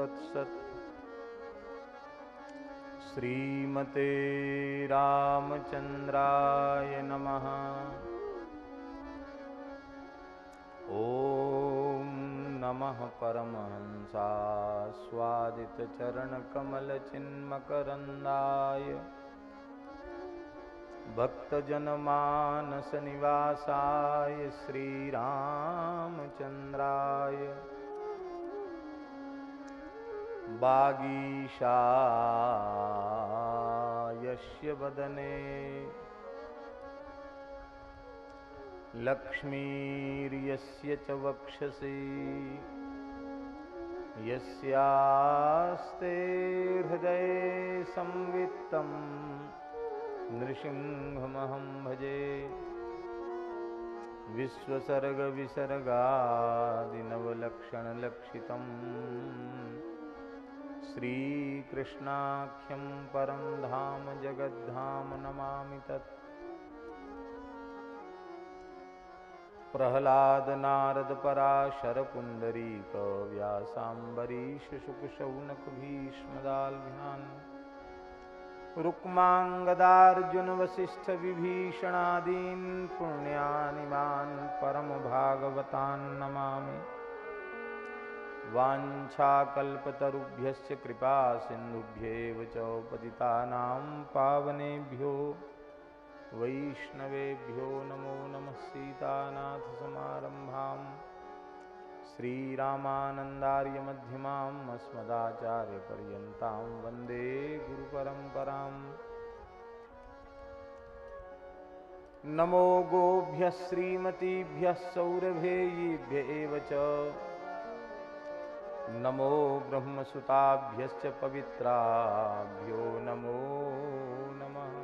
तत्सत्। श्रीमते रामचंद्राय नमः। ओम नमः परमहंसास्वादितचरणकमलचिन्मकरन्दाय भक्तजनमानसनिवासाय श्रीरामचन्द्राय वागीशायस्य वदने लक्ष्मीर्यस्य च वक्षसि यस्यास्ते हृदये संवित्तं नृसिंहमहं भजे। विश्वसर्गविसर्गादिनवलक्षणलक्षितं श्रीकृष्णाख्यं परं धाम जगद्धाम नमामि तत्। प्रह्लाद नारद पराशर पुंडरीक व्यासाम्बरीश शुक शौनक भीष्मदाल्भ्यान् रुक्मांगदार्जुन वसिष्ठ विभीषणादीन् पुण्यानिमान् परम भागवतान् नमामि। वाञ्छाकल्पतरुभ्यश्च कृपा सिन्धुभ्येव च पतितानां पावनेभ्यो वैष्णवेभ्यो नमो नमः। सीतानाथ समारंभां श्रीरामानन्दार्य मध्यमाम् अस्मदाचार्य पर्यन्तां वन्दे गुरुपरम्पराम्। नमो गोभ्यः श्रीमतीभ्यः सौरभेयीभ्य एव च नमो ब्रह्मसुताभ्यश्च पवित्राभ्यो नमो नमः।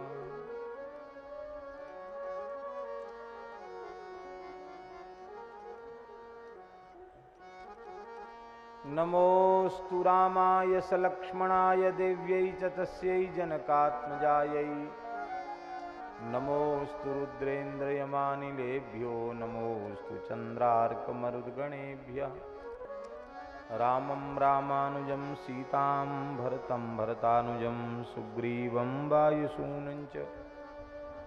नमोस्तु रामाय सलक्ष्मणाय देव्यै च तस्यै जनकात्मजायै। नमोस्तु रुद्रेन्द्रयमानिलेभ्यो नमोस्तु चन्द्रार्कमरुद्गणेभ्यः। रामं रामानुजं सीतां भरतं भरतानुजं सुग्रीवं वायुसूनं च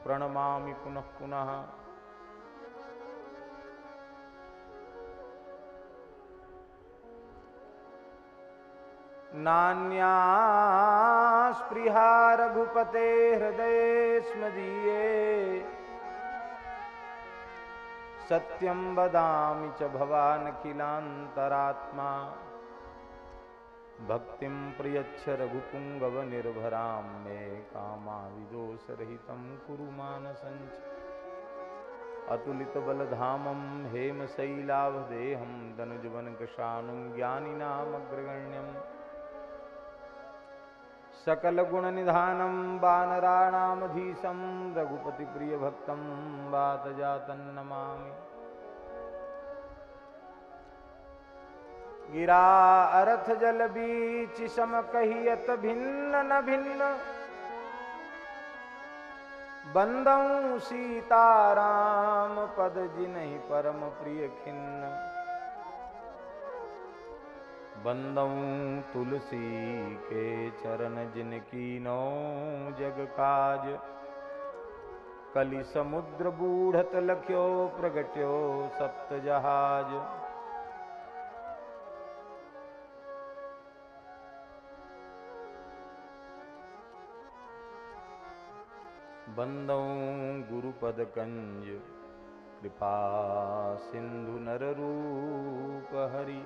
प्रणमामि पुनः पुनः। नान्या स्पृहा रघुपते हृदये स्मदीये सत्यं वदामि च भवानखिलान्तरात्मा। भक्तिं प्रयच्छ रघुपुङ्गवनिर्भरां मे कामाविदोषरहितं कुरु मानसञ्च। अतुलितबलधामं हेमशैलावदेहं दनुजवनकृशानुं ज्ञानिनामग्रगण्यं सकलगुणनिधानं वानराणामधीशं रघुपतिप्रियभक्तं वातजातं नमामि। गिरा अरथ जल बीच सम कहियत भिन्न न भिन्न बंदौ सीताराम पद जिनहि परम प्रिय खिन्न। बंदौ तुलसी के चरण जिनकीनो जग काज। कलि समुद्र बूढ़त लख्यो प्रगट्यो सप्त जहाज। बंदौ गुरुपद कंज कृपा सिंधु नररूप हरि।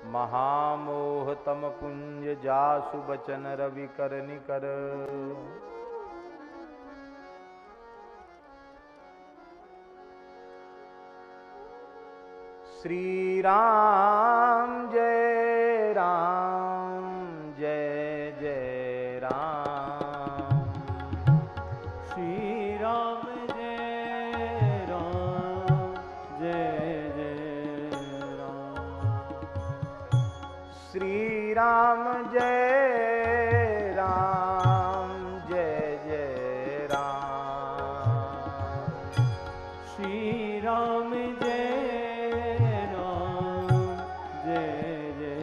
महामोह तम पुंज जासु बचन रवि कर निकर। श्री राम जय राम जय जय राम। श्री राम जय राम जय जय राम। श्री राम जय राम जय जय राम। श्री राम जय राम जय जय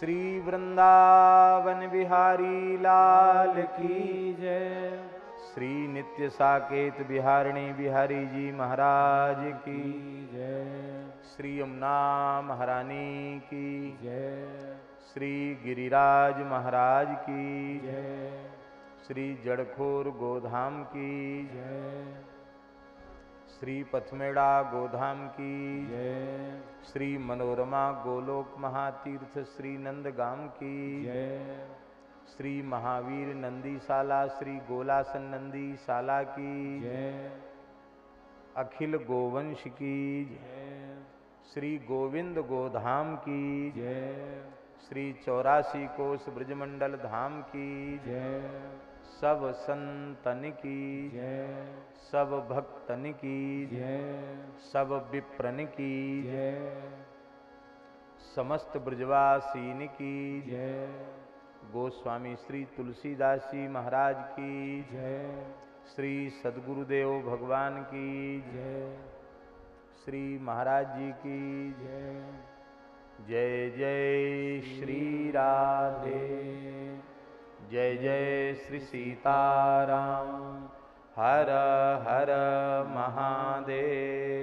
श्री वृंदावन बिहारी लाल की जय। श्री नित्य साकेत बिहारिणी बिहारी जी महाराज की जय। श्री यमुना महारानी की जय। श्री गिरिराज महाराज की जय। श्री जड़खोर गोधाम की जय। श्री पथमेड़ा गोधाम की जय। श्री मनोरमा गोलोक महातीर्थ श्री नंदगाम की जय। श्री महावीर नंदीशाला श्री गोलासन नंदीशाला की जय। अखिल गोवंश की जय। श्री गोविंद गोधाम की जय। श्री 84 कोस ब्रजमंडल धाम की जय। सब संतन की जय। सब भक्तन की जय। सब विप्रन की जय। समस्त ब्रजवासीन की जय। गोस्वामी श्री तुलसीदास जी महाराज की जय। श्री सद्गुरुदेव भगवान की जय। श्री महाराज जी की जय। जय जय श्री राधे जय जय श्री सीताराम हर हर महादेव।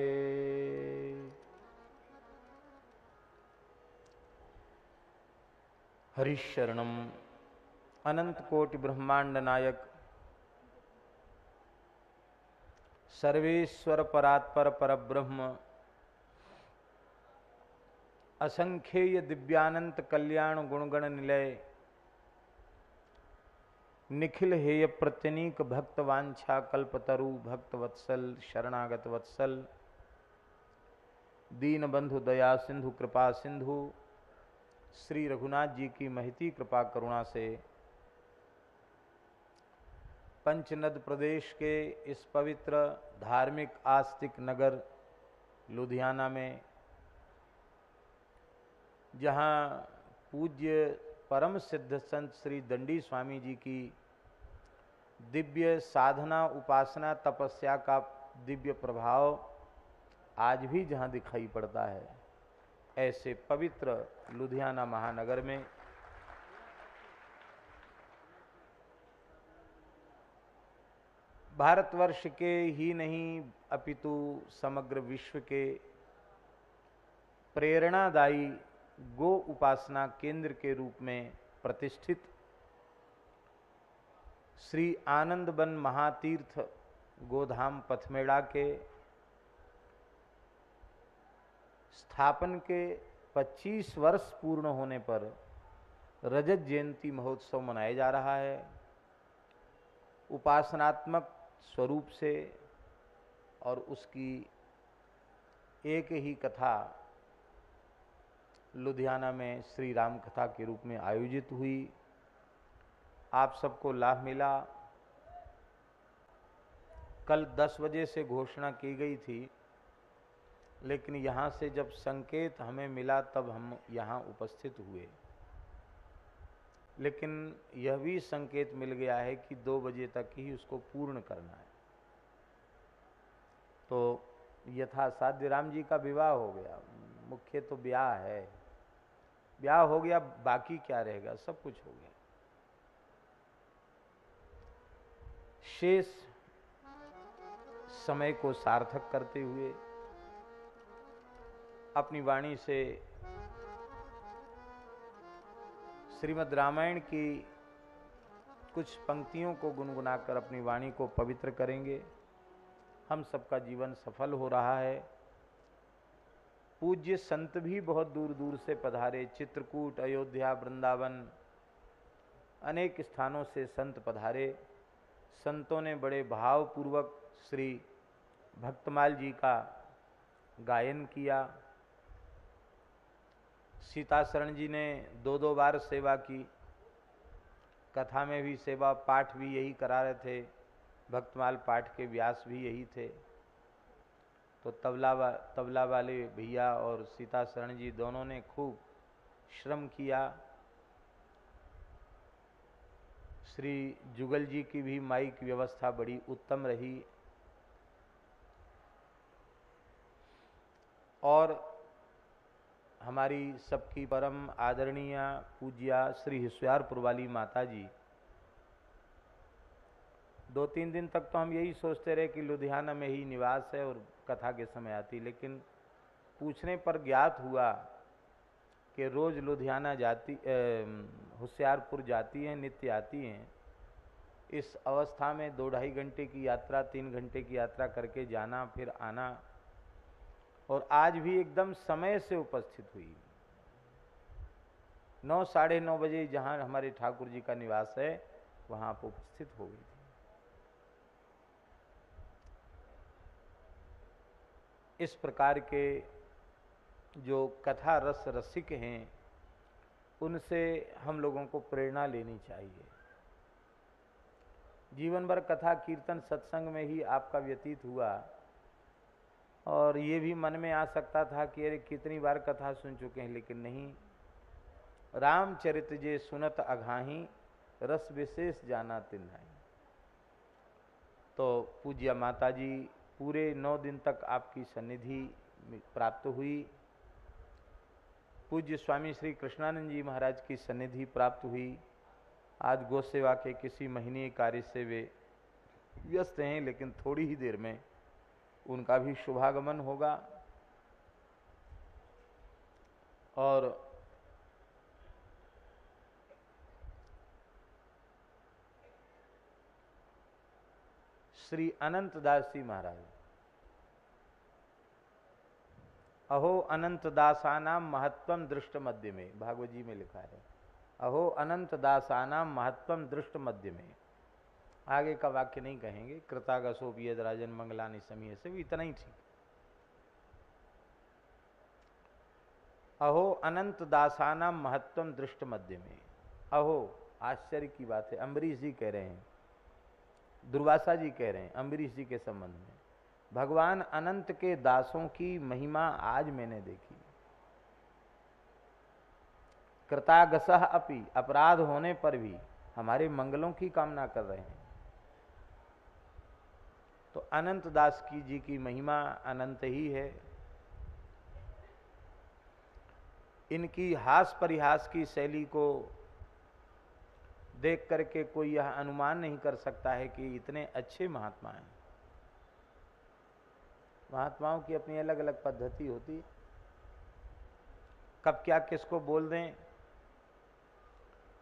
हरिशरणम अनंत कोटि ब्रह्मांड नायक सर्वेश्वर परात्पर परब्रह्म असंख्येय दिव्यानंत कल्याण गुणगण निलय निखिल हेय प्रत्यनीक भक्त वांछा कल्पतरु भक्त वत्सल शरणागत वत्सल दीन बंधु दया सिंधु कृपा सिंधु श्री रघुनाथ जी की महती कृपा करुणा से पंचनद प्रदेश के इस पवित्र धार्मिक आस्तिक नगर लुधियाना में जहाँ पूज्य परम सिद्ध संत श्री दंडी स्वामी जी की दिव्य साधना उपासना तपस्या का दिव्य प्रभाव आज भी जहाँ दिखाई पड़ता है, ऐसे पवित्र लुधियाना महानगर में भारतवर्ष के ही नहीं अपितु समग्र विश्व के प्रेरणादायी गो उपासना केंद्र के रूप में प्रतिष्ठित श्री आनंदवन महातीर्थ गोधाम पथमेड़ा के स्थापन के 25 वर्ष पूर्ण होने पर रजत जयंती महोत्सव मनाया जा रहा है। उपासनात्मक स्वरूप से और उसकी एक ही कथा लुधियाना में श्री राम कथा के रूप में आयोजित हुई। आप सबको लाभ मिला। कल 10 बजे से घोषणा की गई थी, लेकिन यहाँ से जब संकेत हमें मिला तब हम यहाँ उपस्थित हुए। लेकिन यह भी संकेत मिल गया है कि 2 बजे तक ही उसको पूर्ण करना है। तो यथासाध्य राम जी का विवाह हो गया, मुख्य तो ब्याह है, ब्याह हो गया, बाकी क्या रहेगा, सब कुछ हो गया। शेष समय को सार्थक करते हुए अपनी वाणी से श्रीमद् रामायण की कुछ पंक्तियों को गुनगुनाकर अपनी वाणी को पवित्र करेंगे। हम सबका जीवन सफल हो रहा है। पूज्य संत भी बहुत दूर दूर से पधारे, चित्रकूट, अयोध्या, वृंदावन, अनेक स्थानों से संत पधारे। संतों ने बड़े भावपूर्वक श्री भक्तमाल जी का गायन किया। सीता शरण जी ने 2-2 बार सेवा की, कथा में भी सेवा, पाठ भी यही करा रहे थे, भक्तमाल पाठ के व्यास भी यही थे। तो तबला वाले भैया और सीता शरण जी दोनों ने खूब श्रम किया। श्री जुगल जी की भी माइक व्यवस्था बड़ी उत्तम रही। और हमारी सबकी परम आदरणीय पूज्या श्री हिस्यारपुर वाली माता जी, 2-3 दिन तक तो हम यही सोचते रहे कि लुधियाना में ही निवास है और कथा के समय आती, लेकिन पूछने पर ज्ञात हुआ कि रोज़ लुधियाना जाती, होशियारपुर जाती हैं, नित्य आती हैं। इस अवस्था में 2-2.5 घंटे की यात्रा, 3 घंटे की यात्रा करके जाना फिर आना, और आज भी एकदम समय से उपस्थित हुई। 9 साढ़े 9 बजे जहाँ हमारे ठाकुर जी का निवास है वहाँ पर उपस्थित हो गई थी। इस प्रकार के जो कथा रस रसिक हैं उनसे हम लोगों को प्रेरणा लेनी चाहिए। जीवन भर कथा कीर्तन सत्संग में ही आपका व्यतीत हुआ, और ये भी मन में आ सकता था कि अरे कितनी बार कथा सुन चुके हैं, लेकिन नहीं। रामचरित जे सुनत अघाही, रस विशेष जाना तिन्हाई। तो पूज्य माता जी पूरे 9 दिन तक आपकी सन्निधि प्राप्त हुई। पूज्य स्वामी श्री कृष्णानंद जी महाराज की सन्निधि प्राप्त हुई। आज गौ सेवा के किसी महीने कार्य से वे व्यस्त हैं, लेकिन थोड़ी ही देर में उनका भी शुभागमन होगा। और श्री अनंत दास जी महाराज, अहो अनंत दासानाम महत्वम दृष्ट मध्य में, भागवत जी में लिखा है, अहो अनंत दासानाम महत्वम दृष्ट मध्य में। आगे का वाक्य नहीं कहेंगे, कृतागसोपि यदराजन मंगलानि समीय से भी इतना ही ठीक। अहो अनंत दासानाम महत्वम दृष्ट मध्य में। अहो, आश्चर्य की बात है, अम्बरीश जी कह रहे हैं, दुर्वासा जी कह रहे हैं अम्बरीश जी के संबंध में, भगवान अनंत के दासों की महिमा आज मैंने देखी। कृतागसः अपि, अपराध होने पर भी हमारे मंगलों की कामना कर रहे हैं। तो अनंत दास की जी की महिमा अनंत ही है। इनकी हास परिहास की शैली को देख करके कोई यह अनुमान नहीं कर सकता है कि इतने अच्छे महात्मा हैं। महात्माओं की अपनी अलग अलग पद्धति होती, कब क्या किसको बोल दें,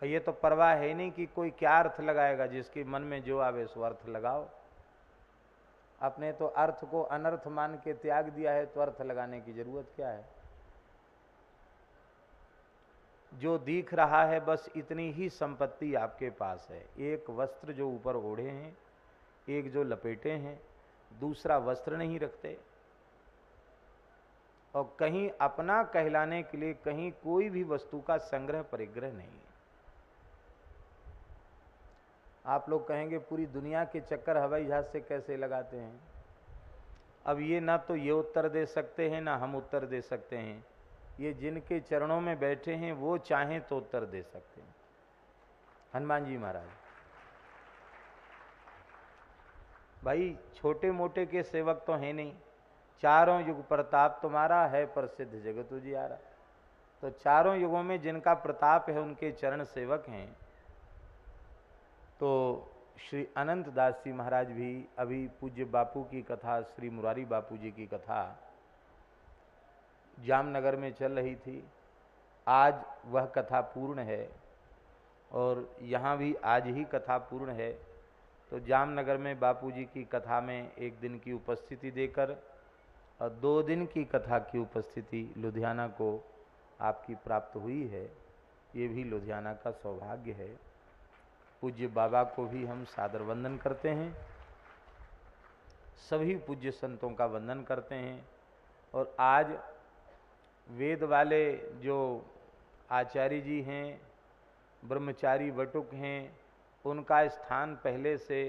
ये तो परवाह है नहीं कि कोई क्या अर्थ लगाएगा, जिसके मन में जो आवे सो अर्थ लगाओ। अपने तो अर्थ को अनर्थ मान के त्याग दिया है, तो अर्थ लगाने की जरूरत क्या है। जो दिख रहा है बस इतनी ही संपत्ति आपके पास है। एक वस्त्र जो ऊपर ओढ़े हैं, एक जो लपेटे हैं, दूसरा वस्त्र नहीं रखते, और कहीं अपना कहलाने के लिए कहीं कोई भी वस्तु का संग्रह परिग्रह नहीं है। आप लोग कहेंगे पूरी दुनिया के चक्कर हवाई जहाज से कैसे लगाते हैं। अब ये ना तो ये उत्तर दे सकते हैं ना हम उत्तर दे सकते हैं। ये जिनके चरणों में बैठे हैं वो चाहें तो उत्तर दे सकते हैं। हनुमान जी महाराज, भाई छोटे मोटे के सेवक तो हैं नहीं, चारों युग प्रताप तुम्हारा है प्रसिद्ध जगत उजियारा। तो चारों युगों में जिनका प्रताप है उनके चरण सेवक हैं। तो श्री अनंत दास जी महाराज भी, अभी पूज्य बापू की कथा, श्री मुरारी बापू जी की कथा जामनगर में चल रही थी। आज वह कथा पूर्ण है, और यहाँ भी आज ही कथा पूर्ण है। तो जामनगर में बापू जी की कथा में 1 दिन की उपस्थिति देकर और 2 दिन की कथा की उपस्थिति लुधियाना को आपकी प्राप्त हुई है। ये भी लुधियाना का सौभाग्य है। पूज्य बाबा को भी हम सादर वंदन करते हैं, सभी पूज्य संतों का वंदन करते हैं। और आज वेद वाले जो आचार्य जी हैं, ब्रह्मचारी बटुक हैं, उनका स्थान पहले से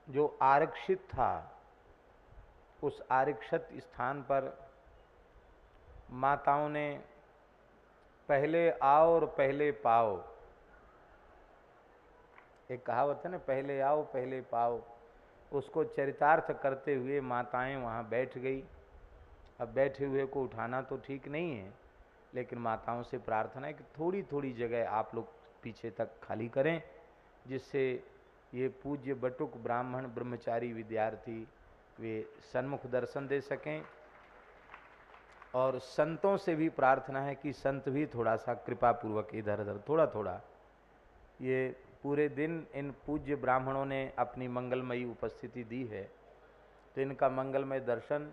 जो आरक्षित था, उस आरक्षित स्थान पर माताओं ने पहले आओ और पहले पाओ, एक कहावत है ना, पहले आओ पहले पाओ, उसको चरितार्थ करते हुए माताएं वहाँ बैठ गई अब बैठे हुए को उठाना तो ठीक नहीं है, लेकिन माताओं से प्रार्थना है कि थोड़ी थोड़ी जगह आप लोग पीछे तक खाली करें, जिससे ये पूज्य बटुक ब्राह्मण ब्रह्मचारी विद्यार्थी वे सन्मुख दर्शन दे सकें। और संतों से भी प्रार्थना है कि संत भी थोड़ा सा कृपा पूर्वक इधर उधर थोड़ा थोड़ा, ये पूरे दिन इन पूज्य ब्राह्मणों ने अपनी मंगलमयी उपस्थिति दी है, तो इनका मंगलमय दर्शन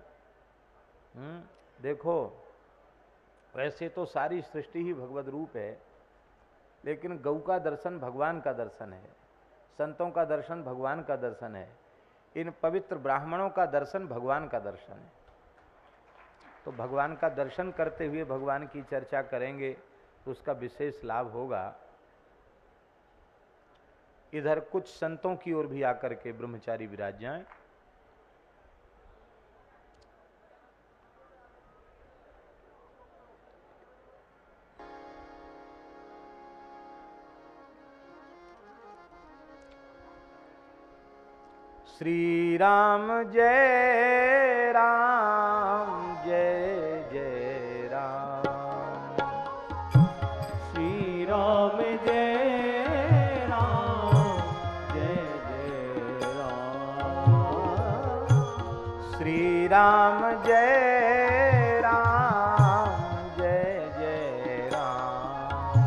देखो, वैसे तो सारी सृष्टि ही भगवद रूप है, लेकिन गौ का दर्शन भगवान का दर्शन है, संतों का दर्शन भगवान का दर्शन है, इन पवित्र ब्राह्मणों का दर्शन भगवान का दर्शन है। तो भगवान का दर्शन करते हुए भगवान की चर्चा करेंगे तो उसका विशेष लाभ होगा। इधर कुछ संतों की ओर भी आकर के ब्रह्मचारी विराज जाएं। श्री राम जय राम जय जय राम, श्री राम जय राम जय जय राम, श्री राम जय राम जय जय राम,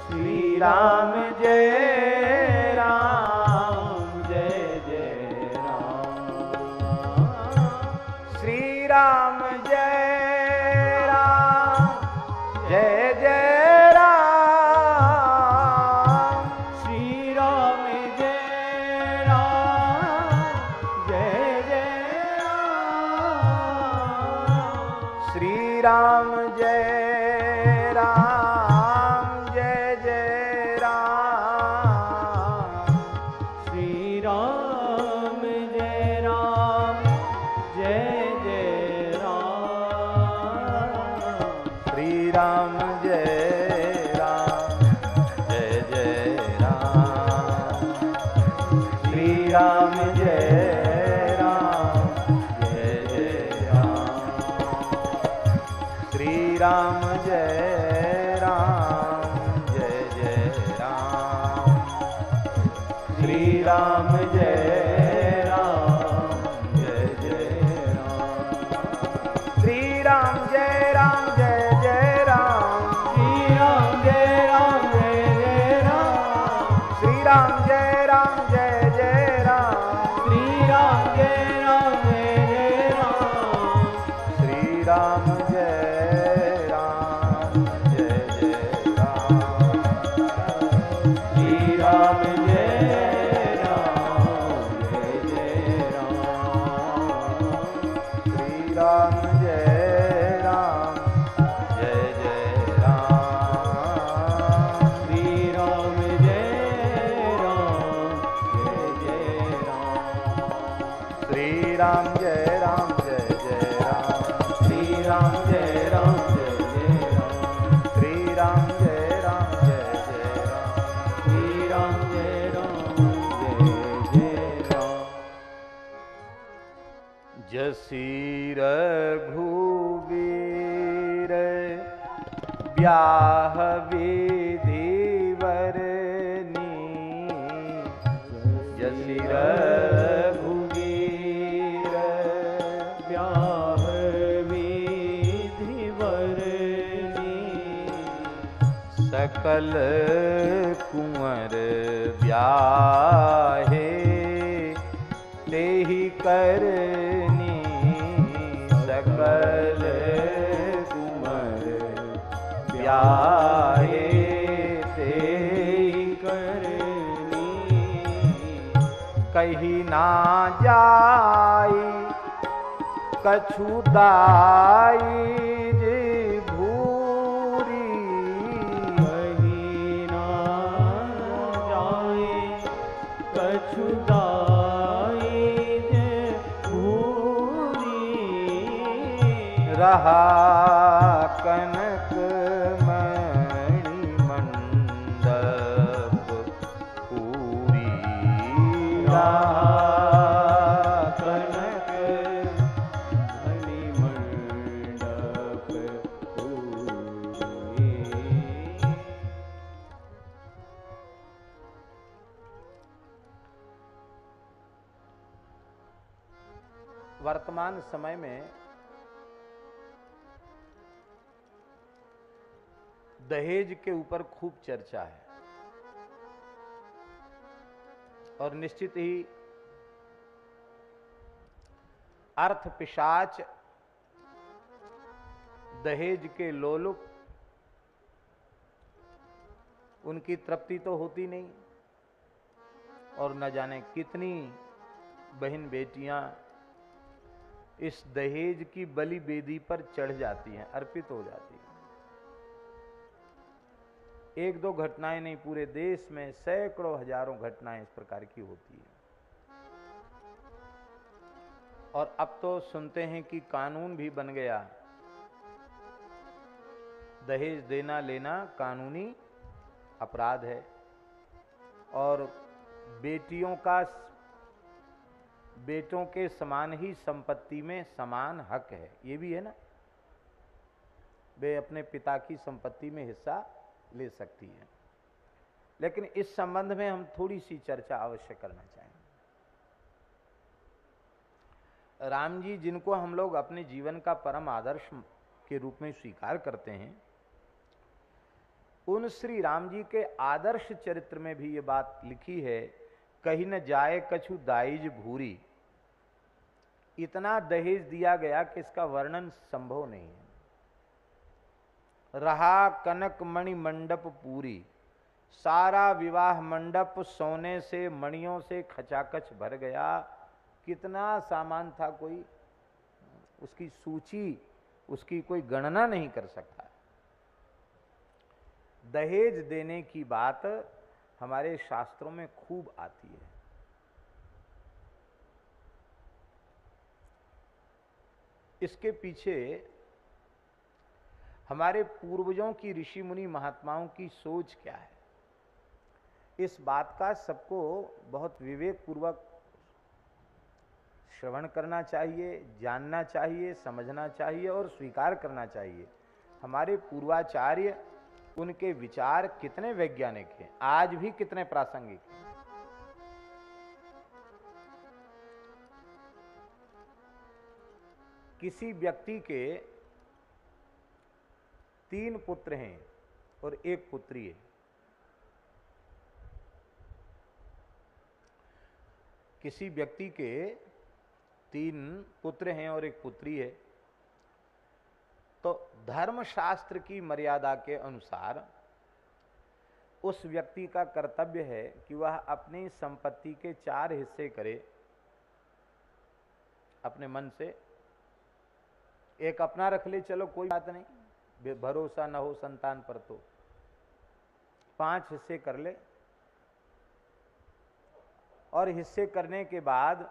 श्री राम जय राम जय राम जय जय राम, श्री राम जय राम जय जय राम, श्री राम जय राम जय जय राम, श्री राम जय राम जय राम जय राम जय जय राम, श्री राम जय राम जय जय राम, श्री राम जय राम जय जय राम, श्री राम जय राम जय जय राम, श्री राम जय राम जय जय राम, श्री राम जय राम जय जय राम, श्री राम जय राम जय राम, श्री राम जय राम जय जय राम, श्री राम जय राम जय जय राम, श्री राम जय राम जय जय राम, श्री राम जय राम जय जय राम, श्री राम जय राम जय जय राम, श्री राम जय राम जय जय राम, श्री राम जय राम जय जय राम, श्री राम जय राम जय जय राम, जसी रघुवीर ब्याह विधि वरनी, जसी रघुवीर ब्याह विधि वरनी, सकल कुंवर ब्याहे तेहि करनी, सकल कुंवर ब्याहे तेहि करनी, कही ना जाई कछु दाई जे भूरी, कहीं ना जाए कछु दाई जे भूरी, रहा कनक मणि मंडप पूरी, रहा कनक मणि वर्तमान समय में दहेज के ऊपर खूब चर्चा है और निश्चित ही अर्थ पिशाच दहेज के लोलुप, उनकी तृप्ति तो होती नहीं और न जाने कितनी बहन बेटियां इस दहेज की बलि बेदी पर चढ़ जाती हैं, अर्पित हो जाती हैं। एक दो घटनाएं नहीं, पूरे देश में सैकड़ों हजारों घटनाएं इस प्रकार की होती हैं। और अब तो सुनते हैं कि कानून भी बन गया, दहेज देना लेना कानूनी अपराध है और बेटों के समान ही संपत्ति में समान हक है, ये भी है ना, वे अपने पिता की संपत्ति में हिस्सा ले सकती हैं। लेकिन इस संबंध में हम थोड़ी सी चर्चा अवश्य करना चाहेंगे। राम जी, जिनको हम लोग अपने जीवन का परम आदर्श के रूप में स्वीकार करते हैं, उन श्री राम जी के आदर्श चरित्र में भी ये बात लिखी है, कहीं न जाए कछु दाइज भूरी। इतना दहेज दिया गया कि इसका वर्णन संभव नहीं है। रहा कनक मणि मंडप पूरी, सारा विवाह मंडप सोने से मणियों से खचाखच भर गया। कितना सामान था, कोई उसकी सूची, उसकी कोई गणना नहीं कर सकता। दहेज देने की बात हमारे शास्त्रों में खूब आती है। इसके पीछे हमारे पूर्वजों की, ऋषि मुनि महात्माओं की सोच क्या है, इस बात का सबको बहुत विवेक पूर्वक श्रवण करना चाहिए, जानना चाहिए, समझना चाहिए और स्वीकार करना चाहिए। हमारे पूर्वाचार्य, उनके विचार कितने वैज्ञानिक हैं, आज भी कितने प्रासंगिक हैं। किसी व्यक्ति के 3 पुत्र हैं और 1 पुत्री है। किसी व्यक्ति के 3 पुत्र हैं और 1 पुत्री है, तो धर्मशास्त्र की मर्यादा के अनुसार उस व्यक्ति का कर्तव्य है कि वह अपनी संपत्ति के 4 हिस्से करे अपने मन से। एक अपना रख ले, चलो कोई बात नहीं, भरोसा न हो संतान पर तो 5 हिस्से कर ले, और हिस्से करने के बाद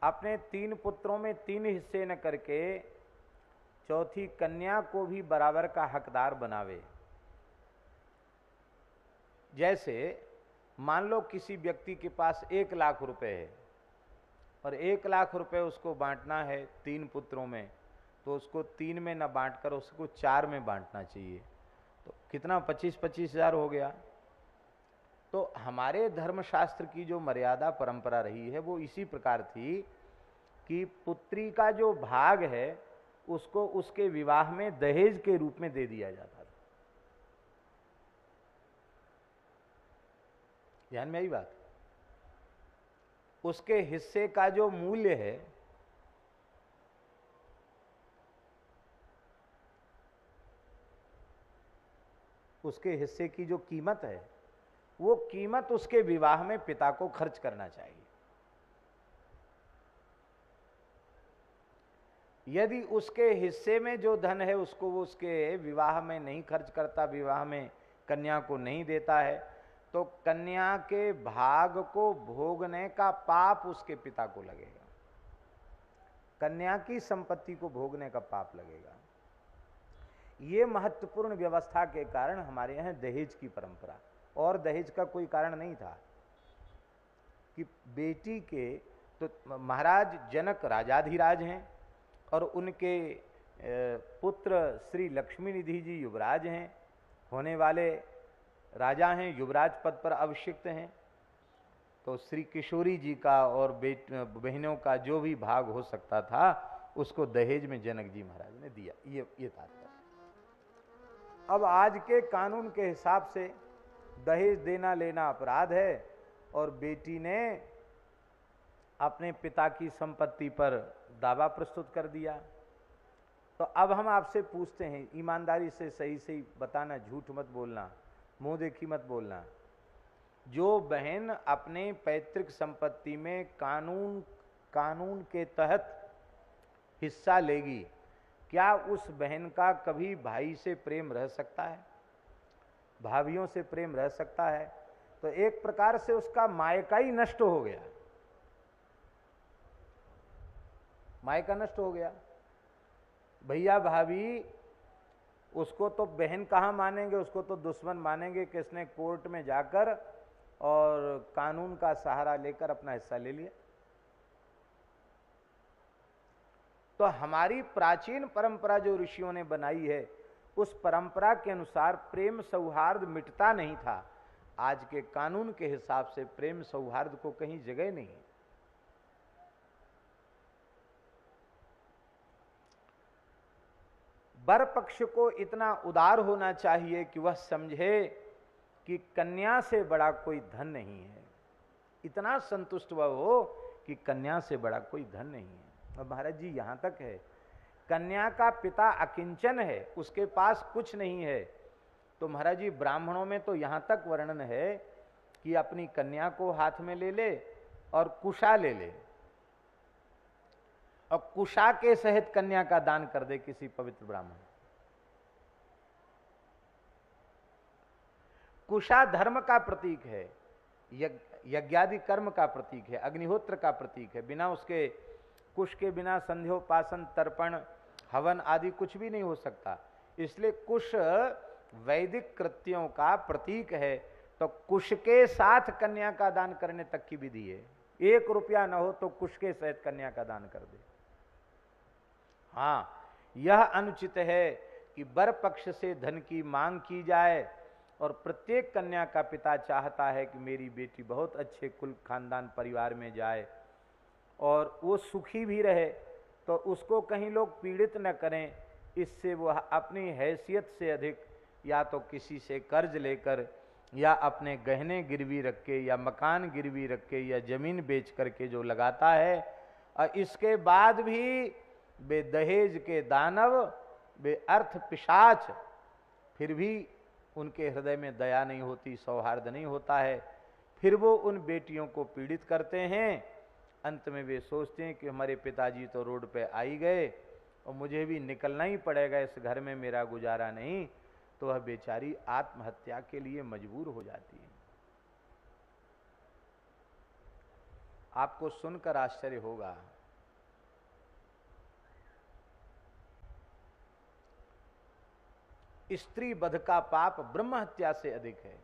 अपने 3 पुत्रों में 3 हिस्से न करके चौथी कन्या को भी बराबर का हकदार बनावे। जैसे मान लो किसी व्यक्ति के पास 1 लाख रुपए है और 1 लाख रुपए उसको बांटना है 3 पुत्रों में, तो उसको 3 में न बांटकर उसको 4 में बांटना चाहिए। तो कितना 25-25 हजार हो गया। तो हमारे धर्मशास्त्र की जो मर्यादा परंपरा रही है वो इसी प्रकार थी कि पुत्री का जो भाग है उसको उसके विवाह में दहेज के रूप में दे दिया जाता था। ध्यान में आई बात। उसके हिस्से का जो मूल्य है उसके हिस्से की जो कीमत है वो कीमत उसके विवाह में पिता को खर्च करना चाहिए। यदि उसके हिस्से में जो धन है उसको वो उसके विवाह में नहीं खर्च करता, विवाह में कन्या को नहीं देता है, तो कन्या के भाग को भोगने का पाप उसके पिता को लगेगा, कन्या की संपत्ति को भोगने का पाप लगेगा। ये महत्वपूर्ण व्यवस्था के कारण हमारे यहाँ दहेज की परंपरा, और दहेज का कोई कारण नहीं था कि बेटी के, तो महाराज जनक राजाधिराज हैं और उनके पुत्र श्री लक्ष्मी निधि जी युवराज हैं, होने वाले राजा हैं, युवराज पद पर अभिषिक्त हैं। तो श्री किशोरी जी का और बहनों का जो भी भाग हो सकता था उसको दहेज में जनक जी महाराज ने दिया। ये तात्पर्य। अब आज के कानून के हिसाब से दहेज देना लेना अपराध है और बेटी ने अपने पिता की संपत्ति पर दावा प्रस्तुत कर दिया। तो अब हम आपसे पूछते हैं, ईमानदारी से सही बताना, झूठ मत बोलना, मुंह देखी मत बोलना। जो बहन अपने पैतृक संपत्ति में कानून के तहत हिस्सा लेगी, क्या उस बहन का कभी भाई से प्रेम रह सकता है? भाभियों से प्रेम रह सकता है? तो एक प्रकार से उसका मायका ही नष्ट हो गया, मायका नष्ट हो गया। भैया भाभी उसको तो बहन कहाँ मानेंगे, उसको तो दुश्मन मानेंगे कि इसने कोर्ट में जाकर और कानून का सहारा लेकर अपना हिस्सा ले लिया। तो हमारी प्राचीन परंपरा जो ऋषियों ने बनाई है, उस परंपरा के अनुसार प्रेम सौहार्द मिटता नहीं था। आज के कानून के हिसाब से प्रेम सौहार्द को कहीं जगह नहीं। वर पक्ष को इतना उदार होना चाहिए कि वह समझे कि कन्या से बड़ा कोई धन नहीं है। इतना संतुष्ट वह हो कि कन्या से बड़ा कोई धन नहीं है। और महाराज जी यहां तक है, कन्या का पिता अकिंचन है, उसके पास कुछ नहीं है। तो महाराज जी ब्राह्मणों में तो यहां तक वर्णन है कि अपनी कन्या को हाथ में ले ले और कुशा ले ले और कुशा के सहित कन्या का दान कर दे किसी पवित्र ब्राह्मण। कुशा धर्म का प्रतीक है, यज्ञादि कर्म का प्रतीक है, अग्निहोत्र का प्रतीक है। बिना उसके, कुश के बिना संध्योपासन, तर्पण, हवन आदि कुछ भी नहीं हो सकता। इसलिए कुश वैदिक कृत्यों का प्रतीक है। तो कुश के साथ कन्या का दान करने तक की विधि है। 1 रुपया न हो तो कुश के सहित कन्या का दान कर दे। हाँ, यह अनुचित है कि वर पक्ष से धन की मांग की जाए और प्रत्येक कन्या का पिता चाहता है कि मेरी बेटी बहुत अच्छे कुल खानदान परिवार में जाए और वो सुखी भी रहे, तो उसको कहीं लोग पीड़ित न करें। इससे वह अपनी हैसियत से अधिक या तो किसी से कर्ज लेकर या अपने गहने गिरवी रख के या मकान गिरवी रख के या जमीन बेच करके जो लगाता है, और इसके बाद भी वे दहेज के दानव, वे अर्थ पिशाच, फिर भी उनके हृदय में दया नहीं होती, सौहार्द नहीं होता है। फिर वो उन बेटियों को पीड़ित करते हैं। अंत में वे सोचते हैं कि हमारे पिताजी तो रोड पे आ ही गए और मुझे भी निकलना ही पड़ेगा, इस घर में मेरा गुजारा नहीं। तो वह बेचारी आत्महत्या के लिए मजबूर हो जाती है। आपको सुनकर आश्चर्य होगा, स्त्री वध का पाप ब्रह्म हत्या से अधिक है।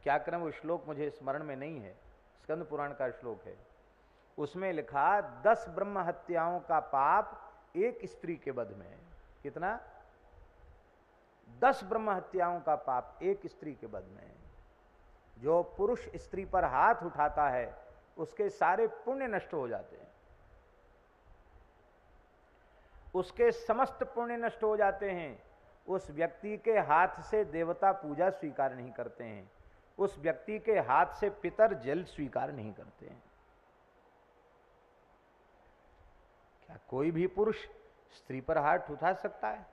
क्या करें, वो श्लोक मुझे स्मरण में नहीं है, स्कंद पुराण का श्लोक है। उसमें लिखा 10 ब्रह्म हत्याओं का पाप एक स्त्री के वध में है। कितना? 10 ब्रह्म हत्याओं का पाप एक स्त्री के वध में है। जो पुरुष स्त्री पर हाथ उठाता है उसके सारे पुण्य नष्ट हो जाते हैं, उसके समस्त पुण्य नष्ट हो जाते हैं। उस व्यक्ति के हाथ से देवता पूजा स्वीकार नहीं करते हैं, उस व्यक्ति के हाथ से पितर जल स्वीकार नहीं करते हैं। क्या कोई भी पुरुष स्त्री पर हाथ उठा सकता है?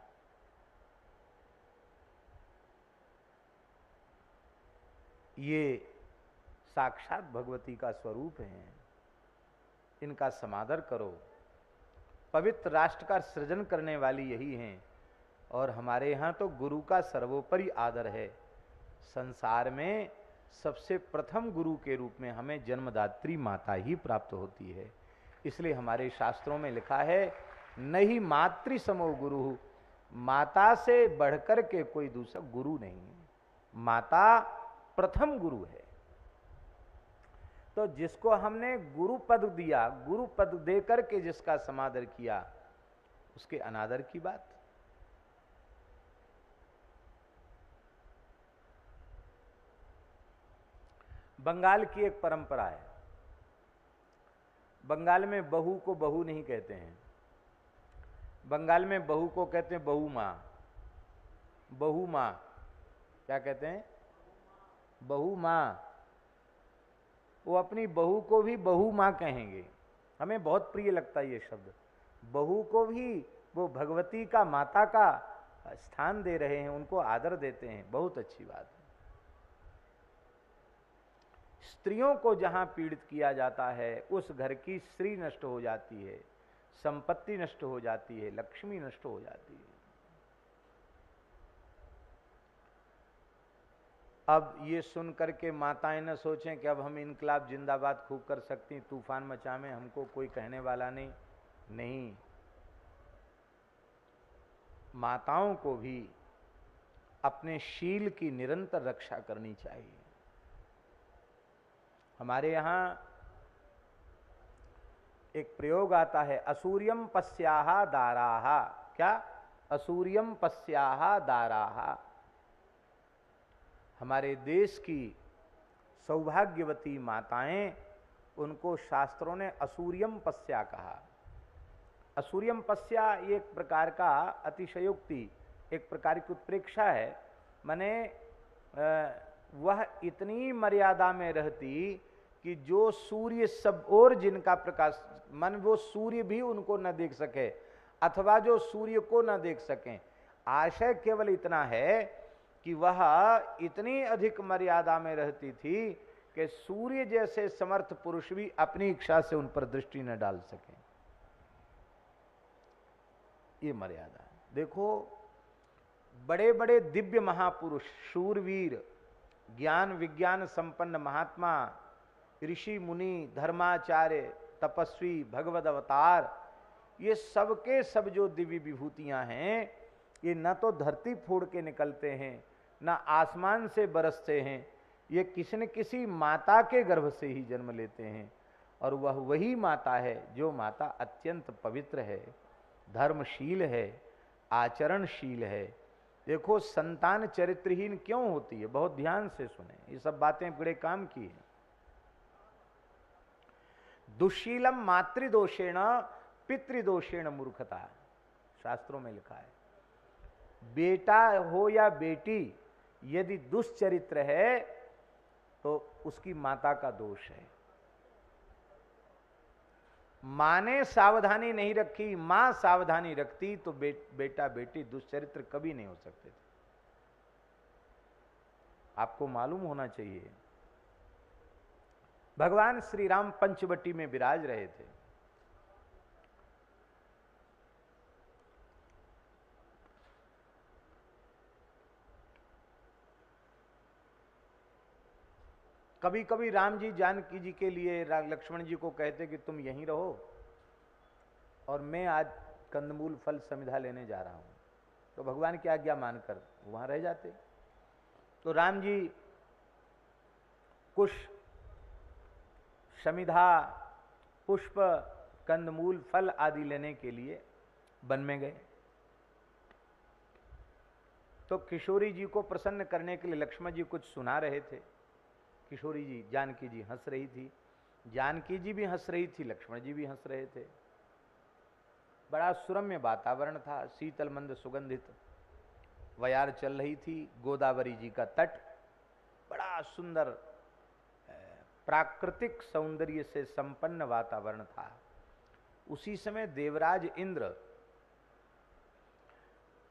ये साक्षात भगवती का स्वरूप है, इनका समादर करो। पवित्र राष्ट्र का सृजन करने वाली यही हैं। और हमारे यहाँ तो गुरु का सर्वोपरि आदर है। संसार में सबसे प्रथम गुरु के रूप में हमें जन्मदात्री माता ही प्राप्त होती है। इसलिए हमारे शास्त्रों में लिखा है, नहीं मातृ समो गुरु, माता से बढ़कर के कोई दूसरा गुरु नहीं है, माता प्रथम गुरु है। तो जिसको हमने गुरु पद दिया, गुरु पद देकर के जिसका समादर किया, उसके अनादर की बात। बंगाल की एक परंपरा है। बंगाल में बहू को बहू नहीं कहते हैं, बंगाल में बहू को कहते हैं बहू माँ। बहू माँ क्या कहते हैं? बहू माँ। वो अपनी बहू को भी बहू माँ कहेंगे। हमें बहुत प्रिय लगता है ये शब्द। बहू को भी वो भगवती का, माता का स्थान दे रहे हैं, उनको आदर देते हैं, बहुत अच्छी बात है। स्त्रियों को जहां पीड़ित किया जाता है उस घर की स्त्री नष्ट हो जाती है, संपत्ति नष्ट हो जाती है, लक्ष्मी नष्ट हो जाती है। अब ये सुन करके माताएं न सोचें कि अब हम इनकलाब जिंदाबाद खूब कर सकती, तूफान मचावें, हमको कोई कहने वाला नहीं। नहीं, माताओं को भी अपने शील की निरंतर रक्षा करनी चाहिए। हमारे यहां एक प्रयोग आता है, असूर्यम पस्याहा दाराहा। क्या? असूर्यम पस्याहा दाराहा। हमारे देश की सौभाग्यवती माताएं, उनको शास्त्रों ने असूर्यम पस्या कहा। असूर्यम पस्या ये एक प्रकार का अतिशयोक्ति, एक प्रकार की उत्प्रेक्षा है। माने वह इतनी मर्यादा में रहती कि जो सूर्य सब और जिनका प्रकाश, मन वो सूर्य भी उनको न देख सके अथवा जो सूर्य को न देख सकें। आशय केवल इतना है कि वह इतनी अधिक मर्यादा में रहती थी कि सूर्य जैसे समर्थ पुरुष भी अपनी इच्छा से उन पर दृष्टि न डाल सकें। ये मर्यादा है। देखो, बड़े बड़े दिव्य महापुरुष, शूरवीर, ज्ञान विज्ञान संपन्न महात्मा, ऋषि मुनि, धर्माचार्य, तपस्वी, भगवद अवतार, ये सबके सब जो दिव्य विभूतियां हैं, ये न तो धरती फोड़ के निकलते हैं, न आसमान से बरसते हैं। ये किसी न किसी माता के गर्भ से ही जन्म लेते हैं। और वह वही माता है जो माता अत्यंत पवित्र है, धर्मशील है, आचरणशील है। देखो, संतान चरित्रहीन क्यों होती है? बहुत ध्यान से सुने, ये सब बातें बड़े काम की है। दुशीलम मातृदोषेण पितृदोषेण मूर्खता, शास्त्रों में लिखा है। बेटा हो या बेटी, यदि दुष्चरित्र है तो उसकी माता का दोष है। मां ने सावधानी नहीं रखी, मां सावधानी रखती तो बेटा बेटी दुष्चरित्र कभी नहीं हो सकते थे। आपको मालूम होना चाहिए, भगवान श्री राम पंचवटी में विराज रहे थे। कभी कभी राम जी जानकी जी के लिए लक्ष्मण जी को कहते कि तुम यहीं रहो और मैं आज कंदमूल फल समिधा लेने जा रहा हूं। तो भगवान की आज्ञा मानकर वहां रह जाते। तो राम जी कुश, समिधा, पुष्प, कंदमूल, फल आदि लेने के लिए वन में गए। तो किशोरी जी को प्रसन्न करने के लिए लक्ष्मण जी कुछ सुना रहे थे। किशोरी जी, जानकी जी हंस रही थी, जानकी जी भी हंस रही थी, लक्ष्मण जी भी हंस रहे थे। बड़ा सुरम्य वातावरण था, शीतल मंद सुगंधित वयार चल रही थी, गोदावरी जी का तट बड़ा सुंदर प्राकृतिक सौंदर्य से संपन्न वातावरण था। उसी समय देवराज इंद्र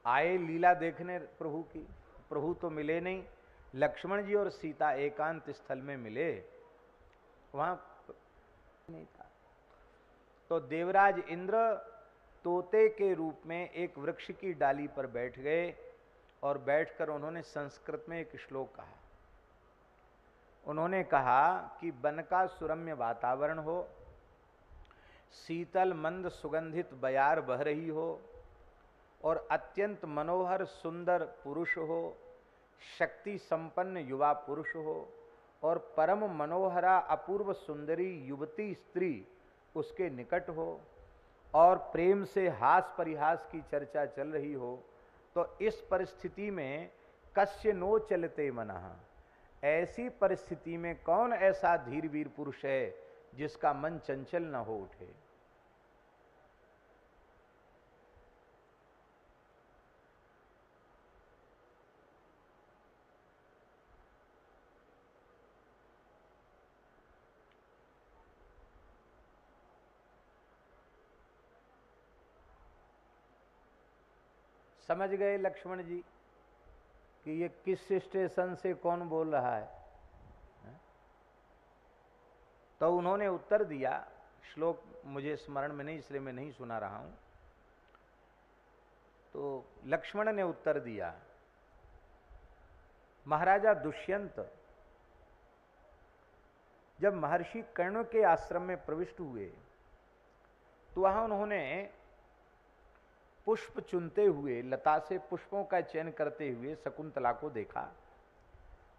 आए लीला देखने प्रभु की। प्रभु तो मिले नहीं, लक्ष्मण जी और सीता एकांत स्थल में मिले, वहां नहीं था। तो देवराज इंद्र तोते के रूप में एक वृक्ष की डाली पर बैठ गए और बैठकर उन्होंने संस्कृत में एक श्लोक कहा। उन्होंने कहा कि वन का सुरम्य वातावरण हो, शीतल मंद सुगंधित बयार बह रही हो और अत्यंत मनोहर सुंदर पुरुष हो, शक्ति संपन्न युवा पुरुष हो और परम मनोहरा अपूर्व सुंदरी युवती स्त्री उसके निकट हो और प्रेम से हास परिहास की चर्चा चल रही हो, तो इस परिस्थिति में कस्य नो चलते मनः, ऐसी परिस्थिति में कौन ऐसा धीर वीर पुरुष है जिसका मन चंचल न हो उठे। समझ गए लक्ष्मण जी कि ये किस स्टेशन से कौन बोल रहा है? तो उन्होंने उत्तर दिया, श्लोक मुझे स्मरण में नहीं इसलिए मैं नहीं सुना रहा हूं। तो लक्ष्मण ने उत्तर दिया, महाराजा दुष्यंत जब महर्षि कर्ण के आश्रम में प्रविष्ट हुए तो वहां उन्होंने पुष्प चुनते हुए, लता से पुष्पों का चयन करते हुए शकुंतला को देखा।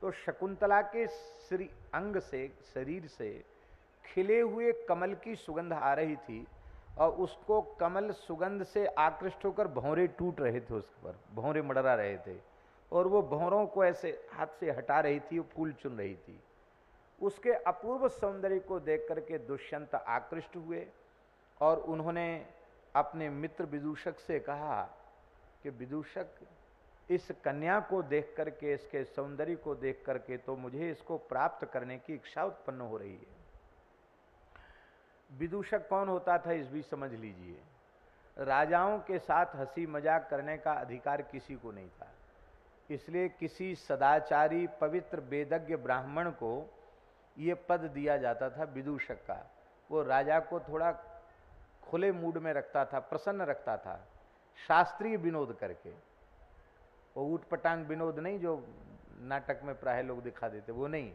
तो शकुंतला के अंग से, शरीर से खिले हुए कमल की सुगंध आ रही थी और उसको कमल सुगंध से आकृष्ट होकर भौरे टूट रहे थे, उस पर भौरे मडरा रहे थे और वो भौरों को ऐसे हाथ से हटा रही थी, वो फूल चुन रही थी। उसके अपूर्व सौंदर्य को देख करके दुष्यंत आकृष्ट हुए और उन्होंने अपने मित्र विदूषक से कहा कि विदूषक, इस कन्या को देख करके, इसके सौंदर्य को देख करके तो मुझे इसको प्राप्त करने की इच्छा उत्पन्न हो रही है। विदूषक कौन होता था इस भी समझ लीजिए। राजाओं के साथ हंसी मजाक करने का अधिकार किसी को नहीं था, इसलिए किसी सदाचारी पवित्र वेदज्ञ ब्राह्मण को ये पद दिया जाता था विदूषक का। वो राजा को थोड़ा खुले मूड में रखता था, प्रसन्न रखता था, शास्त्रीय विनोद करके। वो ऊटपटांग विनोद नहीं जो नाटक में प्राय लोग दिखा देते, वो नहीं,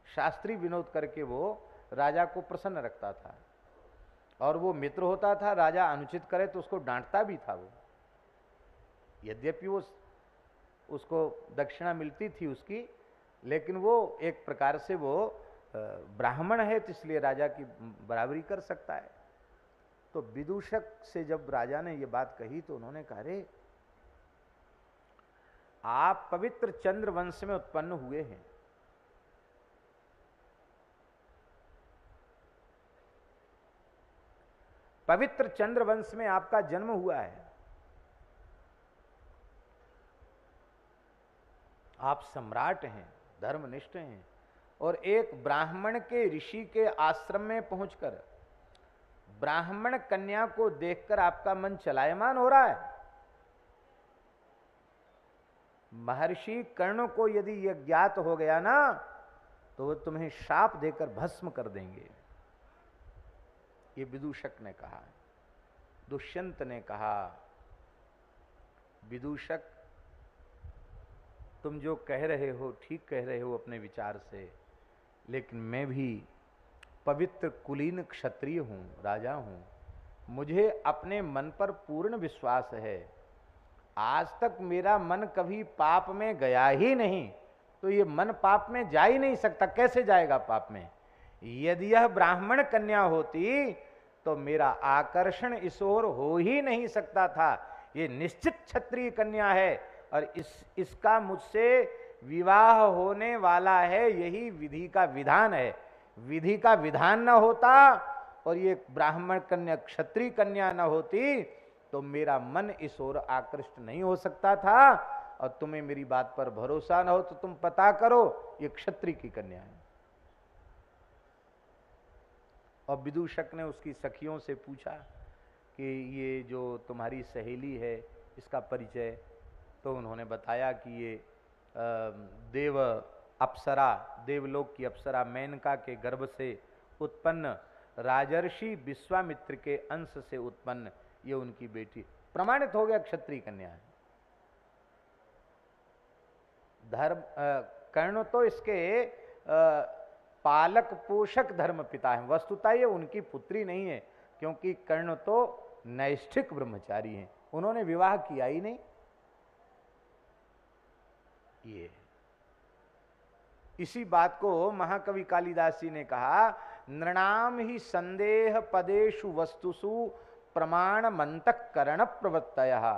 शास्त्रीय विनोद करके वो राजा को प्रसन्न रखता था। और वो मित्र होता था, राजा अनुचित करे तो उसको डांटता भी था वो, यद्यपि वो उसको दक्षिणा मिलती थी उसकी, लेकिन वो एक प्रकार से वो ब्राह्मण है तो इसलिए राजा की बराबरी कर सकता है। तो विदूषक से जब राजा ने ये बात कही तो उन्होंने कहा, अरे आप पवित्र चंद्र वंश में उत्पन्न हुए हैं, पवित्र चंद्र वंश में आपका जन्म हुआ है, आप सम्राट हैं, धर्मनिष्ठ हैं और एक ब्राह्मण के ऋषि के आश्रम में पहुंचकर ब्राह्मण कन्या को देखकर आपका मन चलायमान हो रहा है। महर्षि कर्ण को यदि यह ज्ञात हो गया ना तो वो तुम्हें शाप देकर भस्म कर देंगे। ये विदूषक ने कहा। दुष्यंत ने कहा, विदूषक तुम जो कह रहे हो ठीक कह रहे हो अपने विचार से, लेकिन मैं भी पवित्र कुलीन क्षत्रिय हूं, राजा हूं, मुझे अपने मन पर पूर्ण विश्वास है। आज तक मेरा मन कभी पाप में गया ही नहीं, तो ये मन पाप में जा ही नहीं सकता। कैसे जाएगा पाप में? यदि यह ब्राह्मण कन्या होती तो मेरा आकर्षण इस ओर हो ही नहीं सकता था। ये निश्चित क्षत्रिय कन्या है और इसका मुझसे विवाह होने वाला है, यही विधि का विधान है। विधि का विधान न होता और ये ब्राह्मण कन्या क्षत्रिय कन्या न होती तो मेरा मन इस ओर आकृष्ट नहीं हो सकता था। और तुम्हें मेरी बात पर भरोसा न हो तो तुम पता करो, ये क्षत्रिय की कन्या है। और विदूषक ने उसकी सखियों से पूछा कि ये जो तुम्हारी सहेली है इसका परिचय, तो उन्होंने बताया कि ये देव अप्सरा, देवलोक की अप्सरा मेनका के गर्भ से उत्पन्न राजर्षि विश्वामित्र के अंश से उत्पन्न ये उनकी बेटी। प्रमाणित हो गया क्षत्रिय कन्या है। धर्म कर्ण तो इसके पालक पोषक धर्म पिता है, वस्तुतः ये उनकी पुत्री नहीं है, क्योंकि कर्ण तो नैष्ठिक ब्रह्मचारी हैं, उन्होंने विवाह किया ही नहीं। ये इसी बात को महाकवि कालिदास जी ने कहा, नृणाम ही संदेह पदेषु वस्तुषु प्रमाण मंतकरण प्रवृत्तयः।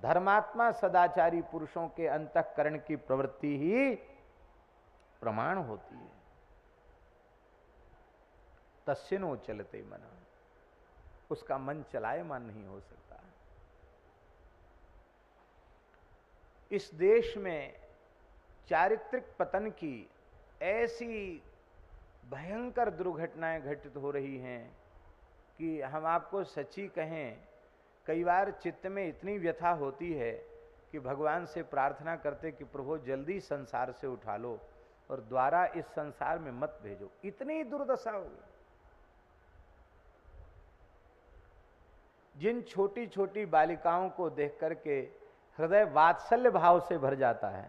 धर्मात्मा सदाचारी पुरुषों के अंतःकरण की प्रवृत्ति ही प्रमाण होती है। तस्यनो चलते मना, उसका मन चलायमान नहीं हो सकता। इस देश में चारित्रिक पतन की ऐसी भयंकर दुर्घटनाएं घटित हो रही हैं कि हम आपको सच्ची कहें, कई बार चित्त में इतनी व्यथा होती है कि भगवान से प्रार्थना करते कि प्रभु जल्दी संसार से उठा लो और द्वारा इस संसार में मत भेजो। इतनी दुर्दशा होगी। जिन छोटी छोटी बालिकाओं को देख करके हृदय वात्सल्य भाव से भर जाता है,